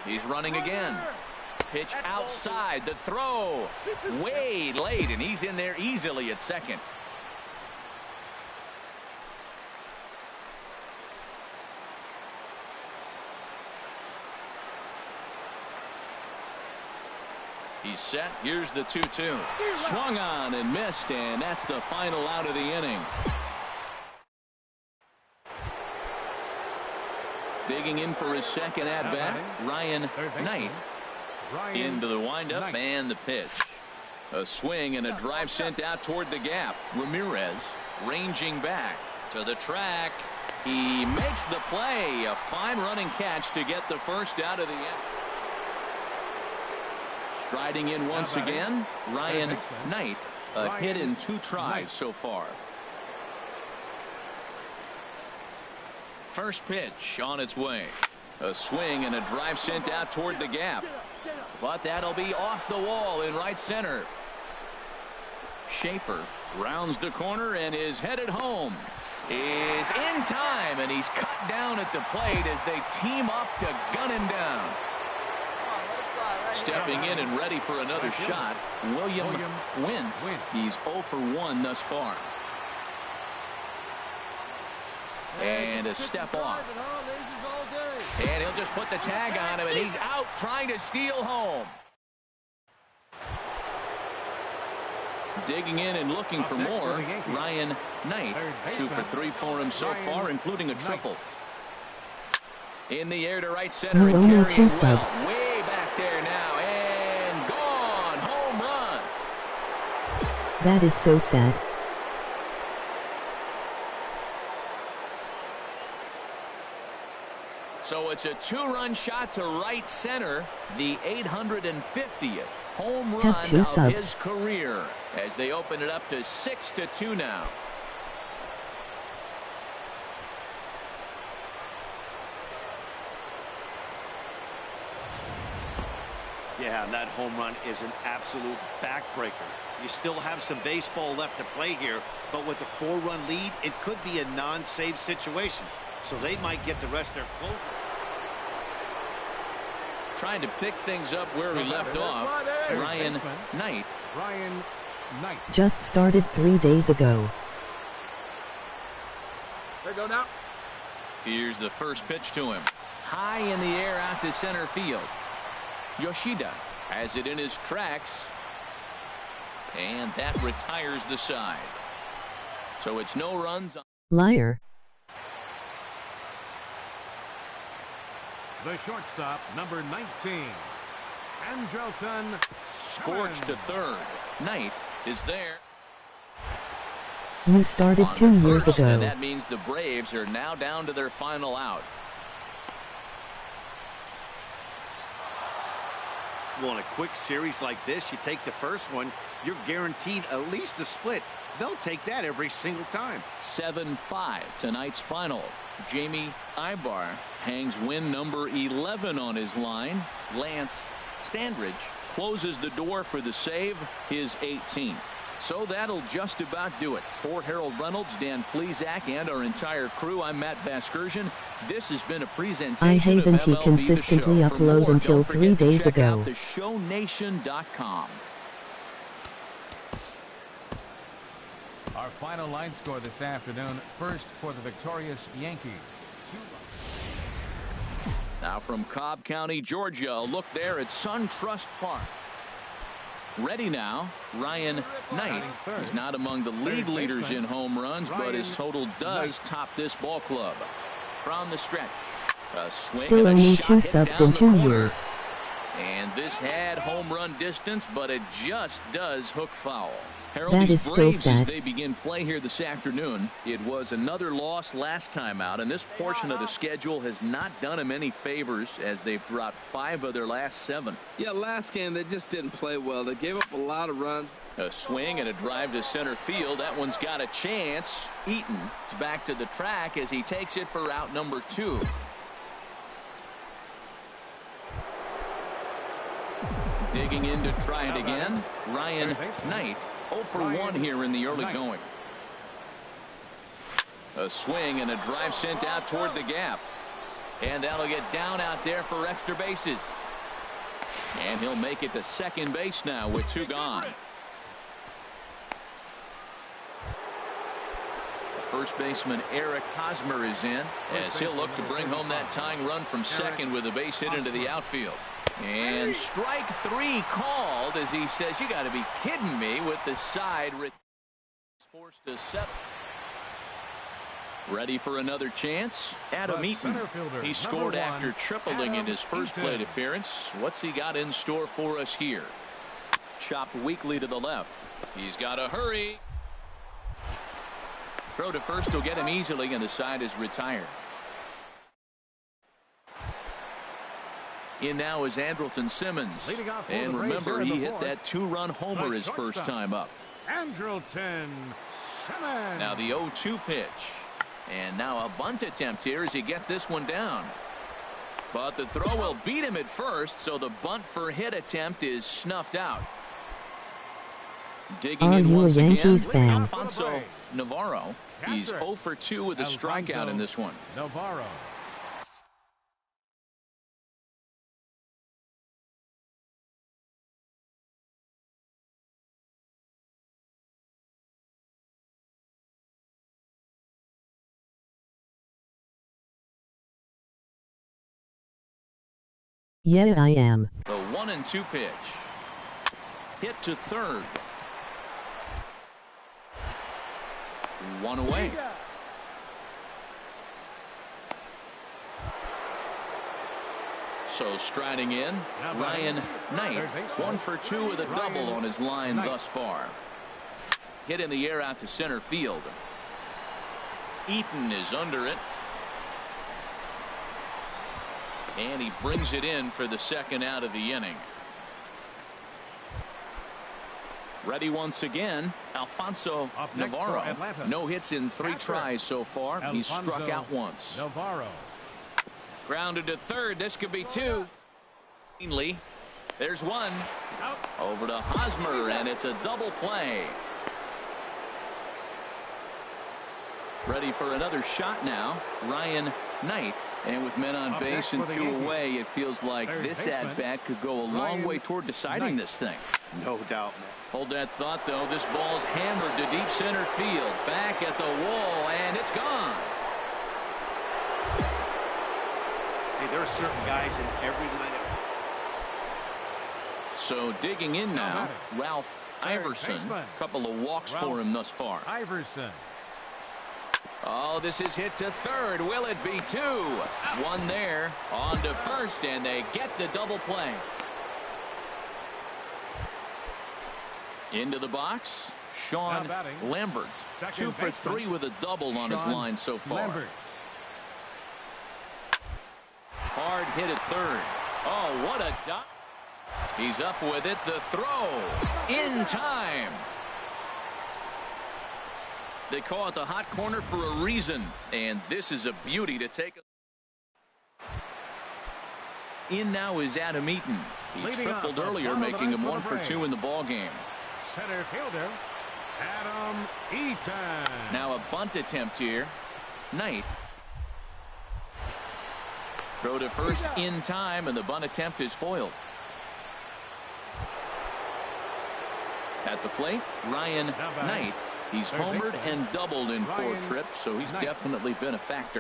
A: He's running again. Pitch outside, the throw way late, and he's in there easily at second. He's set. Here's the 2-2. Swung on and missed, and that's the final out of the inning. Digging in for his second at-bat, Ryan Knight. Into the windup and the pitch. A swing and a drive sent out toward the gap. Ramirez ranging back to the track. He makes the play. A fine running catch to get the first out of the end. Striding in once again, Ryan Knight. A hit in 2 tries so far. First pitch on its way. A swing and a drive sent out toward the gap. But that'll be off the wall in right center. Schaefer rounds the corner and is headed home. Is in time, and he's cut down at the plate as they team up to gun him down. Stepping in and ready for another shot, William Wint. He's 0 for 1 thus far. And a step off. And he'll just put the tag on him, and he's out trying to steal home. Digging in and looking for more, Ryan Knight. 2 for 3 for him so far, including a triple. In the air to right center and carrying well. Way back there now, and gone. Home run.
G: That is so sad.
A: So it's a 2-run shot to right center, the 850th home run of his career, as they open it up to 6-2 now.
D: Yeah, and that home run is an absolute backbreaker. You still have some baseball left to play here, but with a 4-run lead, it could be a non-save situation. So they might get the rest of their closer.
A: Trying to pick things up where we left off, Ryan Knight.
G: Just started 3 days ago.
C: There go now.
A: Here's the first pitch to him. High in the air out to center field. Yoshida has it in his tracks. And that retires the side. So it's no runs.
G: Liar.
B: The shortstop, number 19, Andrelton.
A: Scorched to third. Knight is there.
G: You started 2 years ago.
A: And that means the Braves are now down to their final out.
D: Well, in a quick series like this, you take the first one, you're guaranteed at least a split. They'll take that every single time.
A: 7-5 tonight's final. Jamie Ibar hangs win number 11 on his line. Lance Standridge closes the door for the save, his 18th. So that'll just about do it. For Harold Reynolds, Dan Plesac, and our entire crew, I'm Matt Vasgersian. This has been a presentation
G: I haven't
A: of MLB
G: consistently
A: The Show.
G: upload until 3 days
A: check
G: ago.
A: out theshownation.com.
B: Our final line score this afternoon. First for the victorious Yankees.
A: Now from Cobb County, Georgia, a look there at SunTrust Park. Ready now, Ryan Knight. He's not among the league leaders in home runs, but his total does top this ball club. From the stretch, a swing
G: Still
A: and a
G: only
A: shot
G: 2
A: hit
G: subs
A: down
G: in
A: the
G: 2
A: corner.
G: years.
A: And this had home run distance, but it just does hook foul. Harold,
G: That
A: these
G: is still
A: Braves, as
G: sad.
A: they begin play here this afternoon, it was another loss last time out, and this portion of the schedule has not done them any favors as they've dropped 5 of their last 7.
C: Yeah, last game they just didn't play well. They gave up a lot of runs.
A: A swing and a drive to center field. That one's got a chance. Eaton is back to the track as he takes it for out number 2. Digging in to try it again, Ryan Knight. 0 for 1 here in the early going. A swing and a drive sent out toward the gap. And that'll get down out there for extra bases. And he'll make it to second base now with 2 gone. First baseman Eric Hosmer is in as he'll look to bring home that tying run from second with a base hit into the outfield. And strike 3 called as he says, you got to be kidding me, with the side forced to settle. Ready for another chance. Adam Eaton. He scored after tripling in his first plate appearance. What's he got in store for us here? Chopped weakly to the left. He's got to hurry. Throw to first will get him easily, and the side is retired. In now is Andrelton Simmons. And remember, he hit that 2-run homer his first time up.
B: Andrelton Simmons.
A: Now the 0-2 pitch. And now a bunt attempt here as he gets this one down. But the throw will beat him at first, so the bunt for hit attempt is snuffed out. Digging in once again, Alfonso Navarro. He's 0 for 2 with a strikeout in this one.
B: Navarro.
G: Yeah, I am.
A: The 1-2 pitch. Hit to third. One away. So striding in, Ryan Knight. 1 for 2 with a double on his line thus far. Hit in the air out to center field. Eaton is under it. And he brings it in for the second out of the inning. Ready once again, Alfonso Navarro. No hits in 3 tries so far. He's struck out once.
B: Navarro.
A: Grounded to third. This could be 2. There's 1. Over to Hosmer, and it's a double play. Ready for another shot now, Ryan Knight. And with men on base and 2 away, it feels like this at-bat could go a long way toward deciding this thing.
D: No doubt, man.
A: Hold that thought, though. This ball's hammered to deep center field. Back at the wall, and it's gone.
D: Hey, there are certain guys in every lineup.
A: So digging in now, Ralph Iverson. Couple of walks for him thus far.
B: Iverson.
A: Oh, this is hit to third. Will it be 2? 1 there. On to first, and they get the double play. Into the box, Sean Lambert. 2 for 3 with a double on his line so far. Hard hit at third. Oh, what a dot. He's up with it. The throw in time. They call it the hot corner for a reason, and this is a beauty to take. In now is Adam Eaton. He tripled earlier, making him 1 for 2 in the ball game.
B: Center fielder Adam Eaton.
A: Now a bunt attempt here. Knight. Throw to first in time, and the bunt attempt is foiled. At the plate, Ryan Knight. He's homered and doubled in 4 trips, so he's definitely been a factor.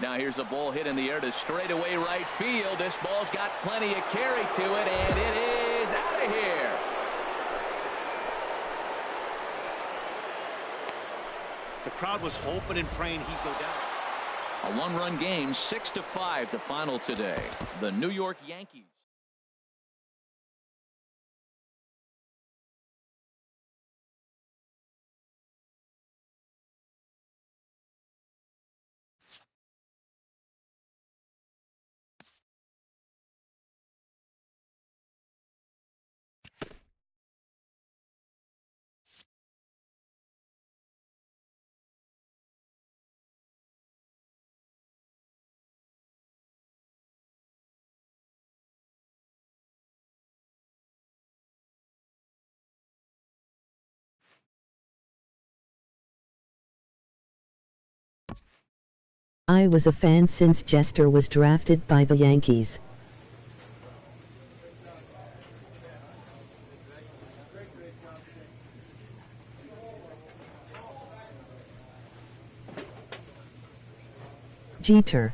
A: Now here's a ball hit in the air to straightaway right field. This ball's got plenty of carry to it, and it is out of here.
D: The crowd was hoping and praying he'd go down.
A: A 1-run game, 6-5 the final today. The New York Yankees.
G: I was a fan since Jester was drafted by the Yankees. Jeter.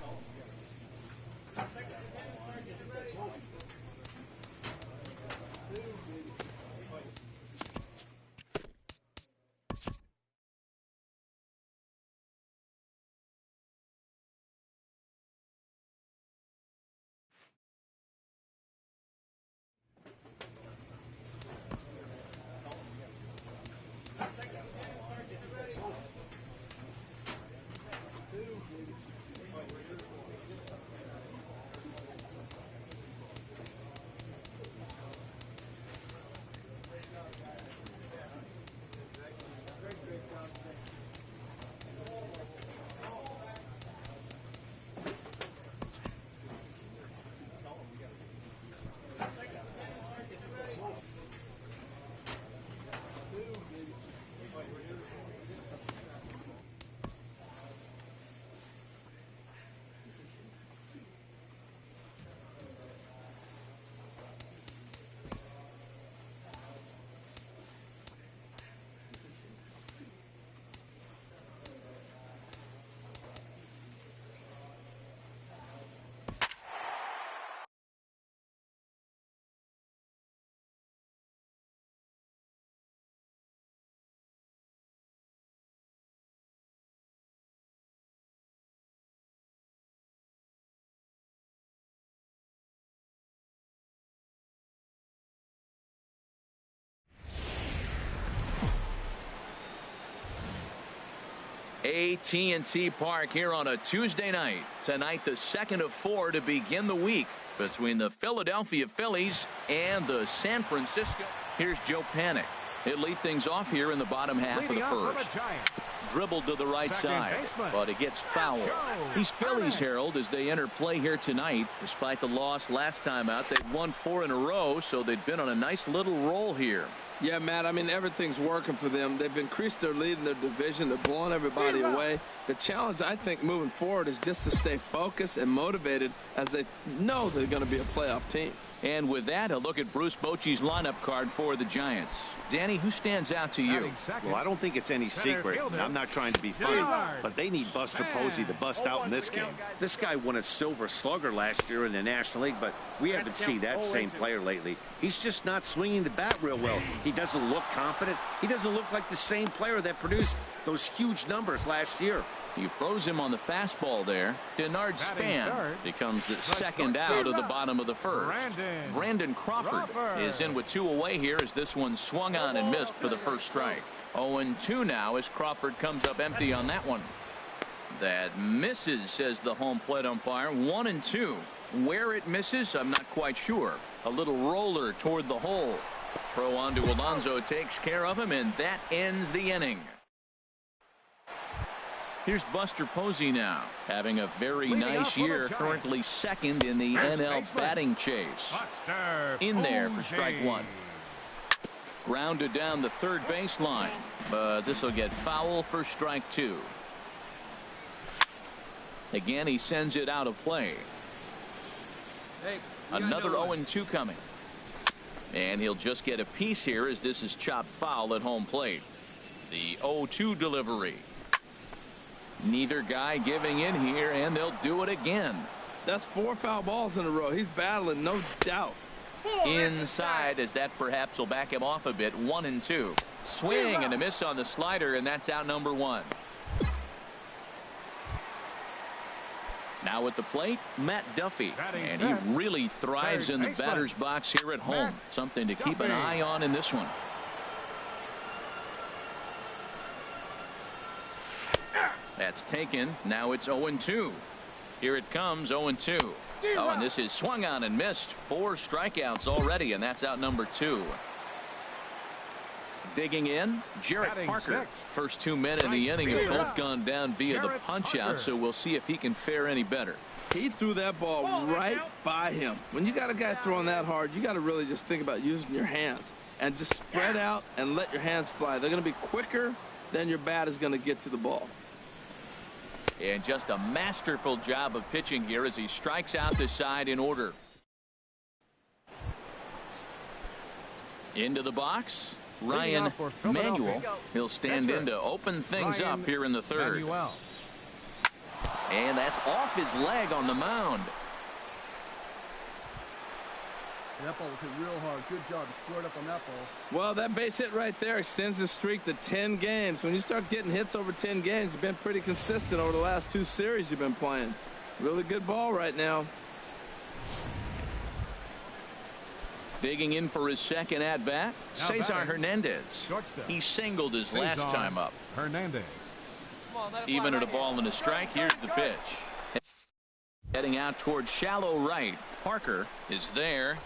A: AT&T Park here on a Tuesday night. Tonight, the second of 4 to begin the week between the Philadelphia Phillies and the San Francisco. Here's Joe Panik. He'll lead things off here in the bottom half of the first. Dribbled to the right side, but it gets fouled. These Phillies, Harold, as they enter play here tonight, despite the loss last time out, they've won 4 in a row, so they've been on a nice little roll here.
C: Yeah, Matt, I mean, everything's working for them. They've increased their lead in their division. They're blowing everybody away. The challenge, I think, moving forward is just to stay focused and motivated as they know they're going to be a playoff team.
A: And with that, a look at Bruce Bochy's lineup card for the Giants. Danny, who stands out to you?
D: Well, I don't think it's any secret. I'm not trying to be funny, but they need Buster Posey to bust out in this game. This guy won a Silver Slugger last year in the National League, but we haven't seen that same player lately. He's just not swinging the bat real well. He doesn't look confident. He doesn't look like the same player that produced those huge numbers last year.
A: You froze him on the fastball there. Denard Span becomes the second out of the bottom of the first. Brandon Crawford is in with 2 away here as this one swung on and missed for the first strike. 0-2 now as Crawford comes up empty on that one. That misses, says the home plate umpire. 1-2. Where it misses, I'm not quite sure. A little roller toward the hole. Throw on to Alonso takes care of him, and that ends the inning. Here's Buster Posey now, having a very nice year, currently second in the NL batting chase. In there for strike 1. Grounded down the third baseline, but this will get foul for strike 2. Again, he sends it out of play. Another 0-2 coming. And he'll just get a piece here as this is chopped foul at home plate. The 0-2 delivery. Neither guy giving in here, and they'll do it again.
C: That's 4 foul balls in a row. He's battling, no doubt.
A: Inside, as that perhaps will back him off a bit. 1-2. Swing and a miss on the slider, and that's out number 1. Now at the plate, Matt Duffy. And he really thrives in the batter's box here at home. Something to keep an eye on in this one. That's taken. Now it's 0-2. Here it comes, 0-2. Oh, and this is swung on and missed. 4 strikeouts already, and that's out number 2. Digging in, Jarrett Parker. First 2 men in the inning have both gone down via the punch-out, so we'll see if he can fare any better.
C: He threw that ball right by him. When you got a guy throwing that hard, you got to really just think about using your hands and just spread out and let your hands fly. They're going to be quicker than your bat is going to get to the ball.
A: And just a masterful job of pitching here as he strikes out the side in order. Into the box, Ryan Manuel. He'll stand in to open things up here in the third. And that's off his leg on the mound.
H: That ball was hit real hard. Good job. He squared up on that ball.
C: Well, that base hit right there extends the streak to 10 games. When you start getting hits over 10 games, you've been pretty consistent over the last 2 series you've been playing. Really good ball right now.
A: Digging in for his second at-bat, Cesar Hernandez. He singled his last time up.
B: Hernandez.
A: Even at a ball and a strike, here's the pitch. Heading out towards shallow right. Parker is there.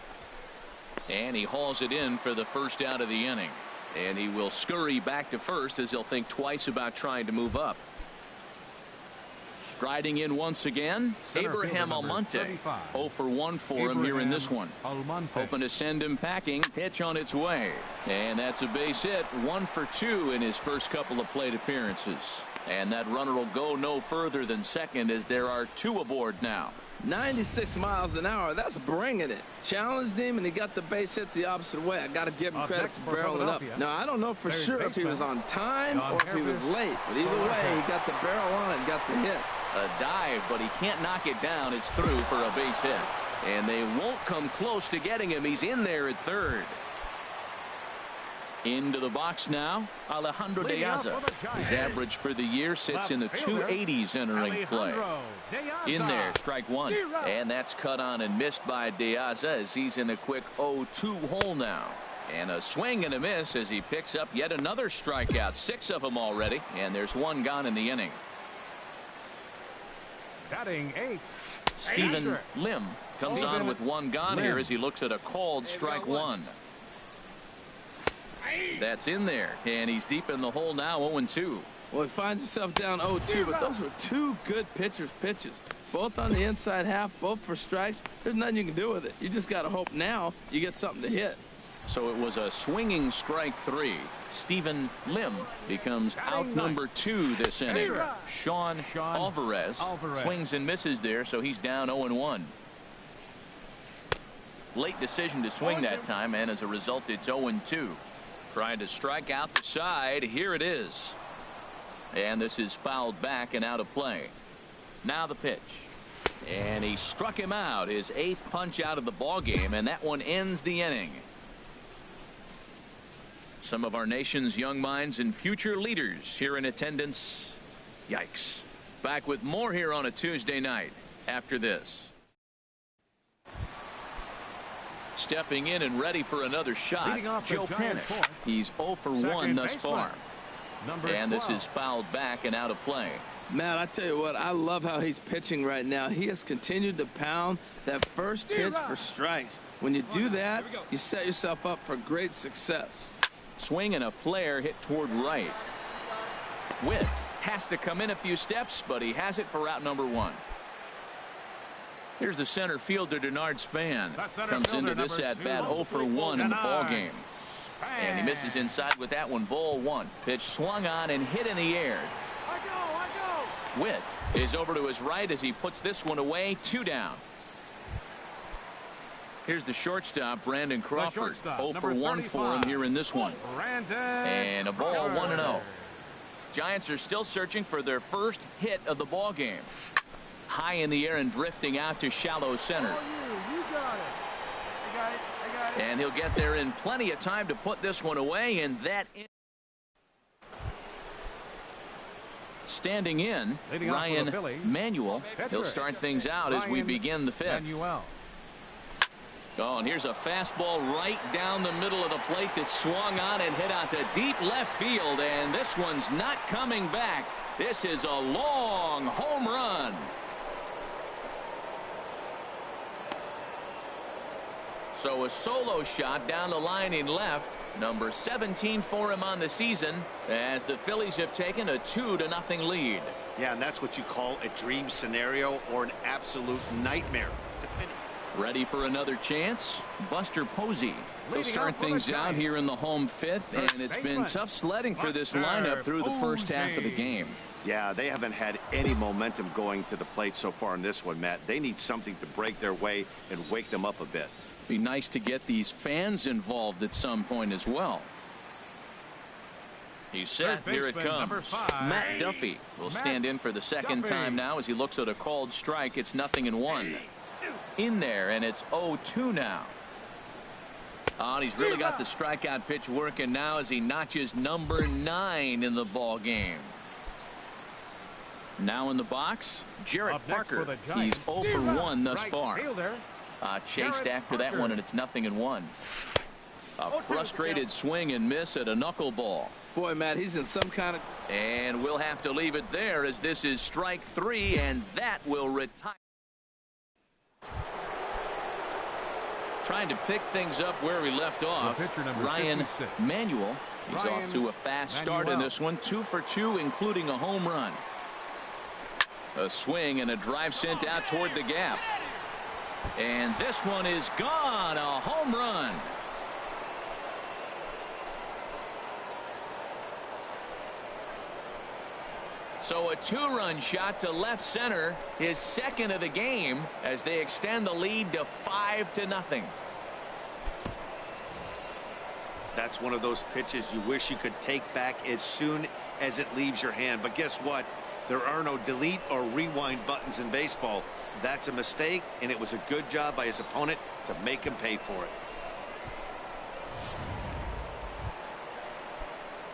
A: And he hauls it in for the first out of the inning. And he will scurry back to first as he'll think twice about trying to move up. Striding in once again, Abraham Almonte. 0 for 1 for him here in this one. Hoping to send him packing. Pitch on its way. And that's a base hit. 1 for 2 in his first couple of plate appearances. And that runner will go no further than second as there are 2 aboard now.
C: 96 miles an hour. That's bringing it. Challenged him, and he got the base hit the opposite way. I got to give him credit for barreling up. Now, I don't know for sure if he was on time or if he was late. But either way, he got the barrel on it and got the hit.
A: A dive, but he can't knock it down. It's through for a base hit. And they won't come close to getting him. He's in there at third. Into the box now, Alejandro De Aza. His average for the year sits in the 280s entering play. In there, strike 1. And that's cut on and missed by De Aza as he's in a quick 0-2 hole now. And a swing and a miss as he picks up yet another strikeout. 6 of them already, and there's 1 gone in the inning.
B: Batting 8.
A: Stephen Lim comes on with 1 gone here as he looks at a called strike 1. That's in there, and he's deep in the hole now, 0-2.
C: Well, he finds himself down 0-2, but those were 2 good pitchers' pitches. Both on the inside half, both for strikes. There's nothing you can do with it. You just got to hope now you get something to hit.
A: So it was a swinging strike 3. Stephen Lim becomes out number 2 this inning. Sean Alvarez swings and misses there, so he's down 0-1. Late decision to swing that time, and as a result, it's 0-2. Trying to strike out the side. Here it is. And this is fouled back and out of play. Now the pitch. And he struck him out. His 8th punch out of the ball game, and that one ends the inning. Some of our nation's young minds and future leaders here in attendance. Yikes. Back with more here on a Tuesday night after this. Stepping in and ready for another shot, Joe Panik. He's 0 for 1 thus far. And this is fouled back and out of play.
C: Matt, I tell you what, I love how he's pitching right now. He has continued to pound that first pitch for strikes. When you do that, you set yourself up for great success.
A: Swing and a flare hit toward right. Witt has to come in a few steps, but he has it for route number 1. Here's the center fielder, Denard Span. Comes into this at bat 0 for 1 in the ball game. And he misses inside with that one. Ball 1. Pitch swung on and hit in the air. Witt is over to his right as he puts this one away. 2 down. Here's the shortstop, Brandon Crawford. 0 for 1 for him here in this one. And a ball 1-0. Giants are still searching for their first hit of the ball game. High in the air and drifting out to shallow center. And he'll get there in plenty of time to put this one away, and that standing in, Ryan Manuel. He'll start things out as we begin the 5th. Oh, and here's a fastball right down the middle of the plate that swung on and hit out to deep left field, and this one's not coming back. This is a long home run. So a solo shot down the line in left, number 17 for him on the season, as the Phillies have taken a 2-0 lead.
D: Yeah, and that's what you call a dream scenario or an absolute nightmare.
A: Ready for another chance? Buster Posey. He'll start things out here in the home 5th, and it's been tough sledding for this lineup through the first half of the game.
D: Yeah, they haven't had any momentum going to the plate so far in this one, Matt. They need something to break their way and wake them up a bit.
A: Be nice to get these fans involved at some point as well. He's set. Here it comes. Matt Duffy will stand in for the second time now as he looks at a called strike. It's 0-1. In there, and it's 0-2 now. And he's really got the strikeout pitch working now as he notches number 9 in the ball game. Now in the box, Jarrett Parker. He's 0 for 1 thus far. Chased after that one, and it's 0-1. A frustrated swing and miss at a knuckleball.
C: Boy, Matt, he's in some kind of...
A: And we'll have to leave it there as this is strike 3, and that will retire. Trying to pick things up where we left off, Ryan Manuel. He's off to a fast start in this one. 2 for 2, including a home run. A swing and a drive sent out toward the gap. And this one is gone. A home run. So a 2-run shot to left center, his second of the game, as they extend the lead to 5-0.
D: That's one of those pitches you wish you could take back as soon as it leaves your hand. But guess what? There are no delete or rewind buttons in baseball. That's a mistake, and it was a good job by his opponent to make him pay for it.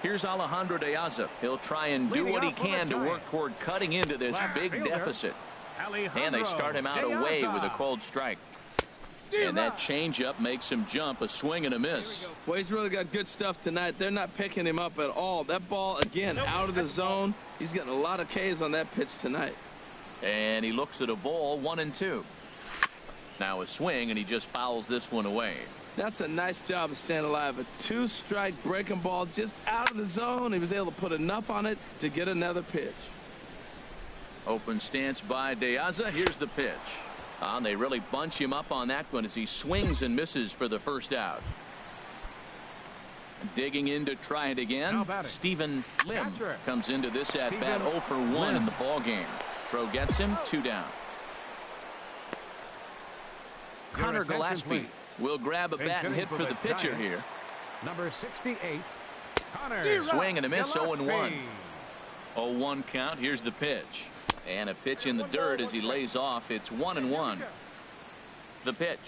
A: Here's Alejandro De Aza. He'll try and do what he can to work toward cutting into this big deficit. And they start him out away with a called strike. And that changeup makes him jump. A swing and a miss.
C: Well, he's really got good stuff tonight. They're not picking him up at all. That ball, again, out of the zone. He's getting a lot of Ks on that pitch tonight.
A: And he looks at a ball, 1-2. Now a swing, and he just fouls this one away.
C: That's a nice job of staying alive. A 2-strike breaking ball just out of the zone. He was able to put enough on it to get another pitch.
A: Open stance by De Aza. Here's the pitch. And they really bunch him up on that one as he swings and misses for the first out. Digging in to try it again. Stephen Lim comes into this at bat 0 for 1 in the ball game. Throw gets him 2 down. Connor Gillespie will grab a bat and hit for the pitcher here.
B: Number 68, Connor.
A: Swing and a miss, 0-1. 0-1 count. Here's the pitch. And a pitch in the dirt as he lays off. It's 1-1. The pitch.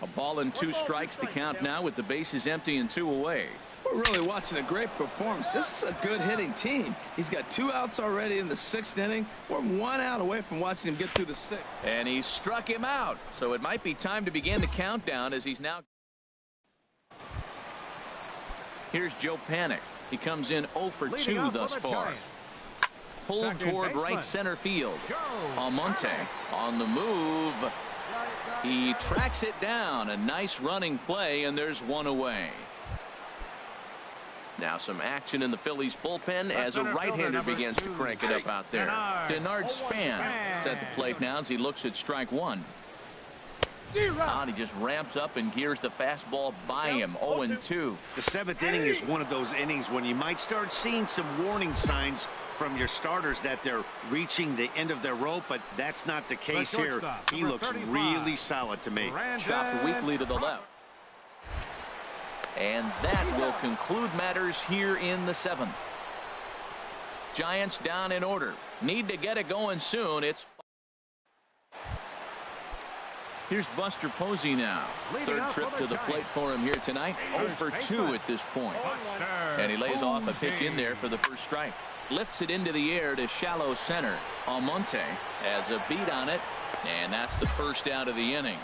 A: A ball and 2 strikes. The count now with the bases empty and 2 away.
C: We're really watching a great performance. This is a good hitting team. He's got 2 outs already in the 6th inning. We're 1 out away from watching him get through the 6th.
A: And he struck him out. So it might be time to begin the countdown as he's now. Here's Joe Panik. He comes in 0 for 2 thus far. Pulled toward right center field. Almonte on the move. He tracks it down. A nice running play, and there's 1 away. Now some action in the Phillies bullpen as a right-hander begins to crank it up out there. Denard Span is at the plate now as he looks at strike 1. And he just ramps up and gears the fastball by him. 0-2.
D: The 7th inning is one of those innings when you might start seeing some warning signs from your starters that they're reaching the end of their rope, but that's not the case here. He looks really solid to me.
A: Chopped weakly to the left. And that will conclude matters here in the 7th. Giants down in order. Need to get it going soon. Here's Buster Posey now. 3rd trip to the plate for him here tonight. 0 for 2 at this point. And he lays off a pitch in there for the first strike. Lifts it into the air to shallow center. Almonte has a beat on it. And that's the first out of the inning.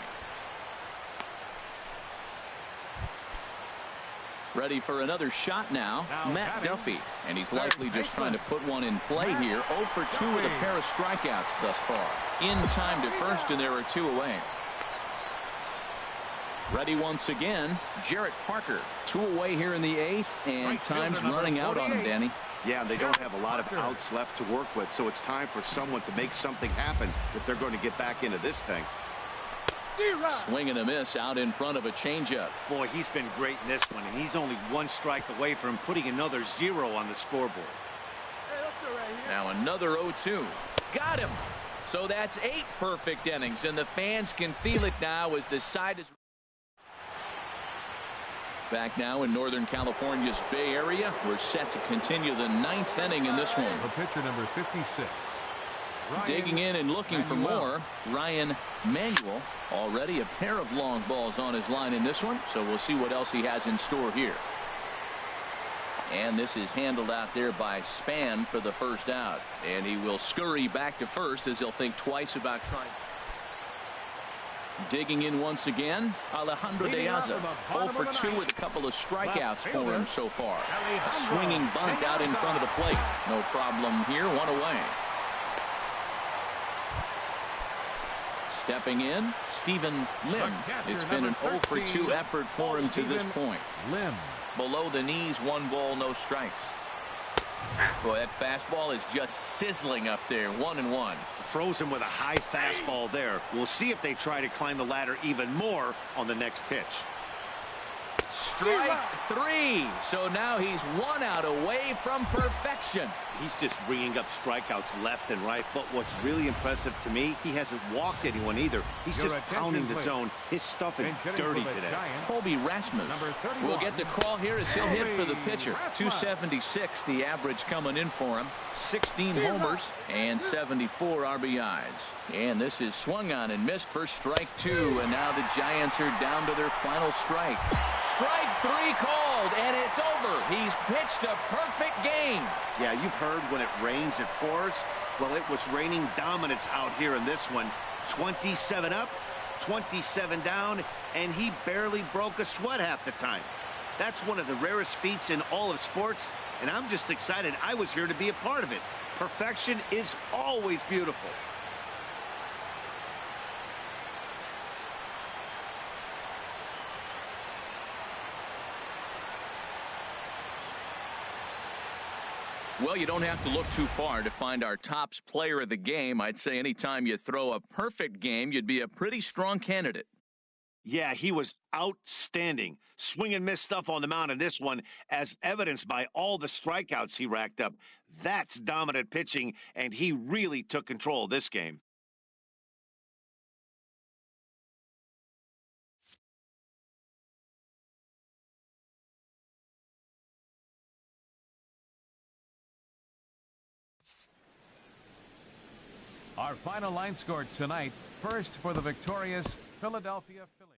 A: Ready for another shot now. Matt Duffy. And he's likely just trying to put one in play here. 0 for 2 with a pair of strikeouts thus far. In time to first, and there are 2 away. Ready once again. Jarrett Parker. 2 away here in the 8th, and time's running out on him, Danny.
D: Yeah, they don't have a lot of outs left to work with, so it's time for someone to make something happen if they're going to get back into this thing.
A: Swing and a miss out in front of a changeup.
D: Boy, he's been great in this one, and he's only 1 strike away from putting another 0 on the scoreboard.
A: Now another 0-2. Got him. So that's 8 perfect innings, and the fans can feel it now as the side is back now in Northern California's Bay Area. We're set to continue the 9th inning in this one.
B: The pitcher number 56.
A: Digging in and looking for more. Ryan Manuel. Already a pair of long balls on his line in this one, so we'll see what else he has in store here. And this is handled out there by Span for the first out, and he will scurry back to first as he'll think twice about trying. Digging in once again, Alejandro De Aza. 0 for 2 with a couple of strikeouts for him so far. A swinging bunt out in front of the plate. No problem here. 1 away. Stepping in, Stephen Lim. It's been an 0 for 2 effort for him to this point.
B: Lim.
A: Below the knees, 1 ball, no strikes. Boy, that fastball is just sizzling up there. 1-1.
D: Frozen with a high fastball there. We'll see if they try to climb the ladder even more on the next pitch.
A: Strike 3. So now he's 1 out away from perfection.
D: He's just bringing up strikeouts left and right. But what's really impressive to me, he hasn't walked anyone either. He's just pounding the zone. His stuff is dirty today.
A: Colby Rasmus will get the call here as he'll hit for the pitcher. 276 the average coming in for him. 16 homers and 74 RBIs. And this is swung on and missed for strike 2. And now the Giants are down to their final strike. Strike 3 called, and it's over. He's pitched a perfect game.
D: Yeah, you've heard when it rains, it pours. Well, it was raining dominance out here in this one. 27 up, 27 down, and he barely broke a sweat half the time. That's one of the rarest feats in all of sports, and I'm just excited I was here to be a part of it. Perfection is always beautiful.
A: Well, you don't have to look too far to find our tops player of the game. I'd say anytime you throw a perfect game, you'd be a pretty strong candidate.
D: Yeah, he was outstanding. Swing and miss stuff on the mound in this one, as evidenced by all the strikeouts he racked up. That's dominant pitching, and he really took control of this game.
B: Our final line score tonight, first for the victorious Philadelphia Phillies.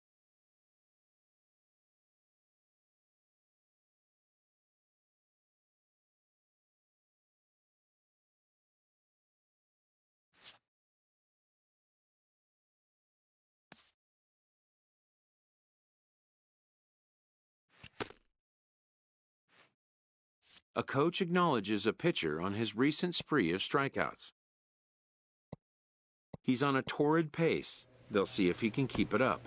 E: A coach acknowledges a pitcher on his recent spree of strikeouts. He's on a torrid pace. They'll see if he can keep it up.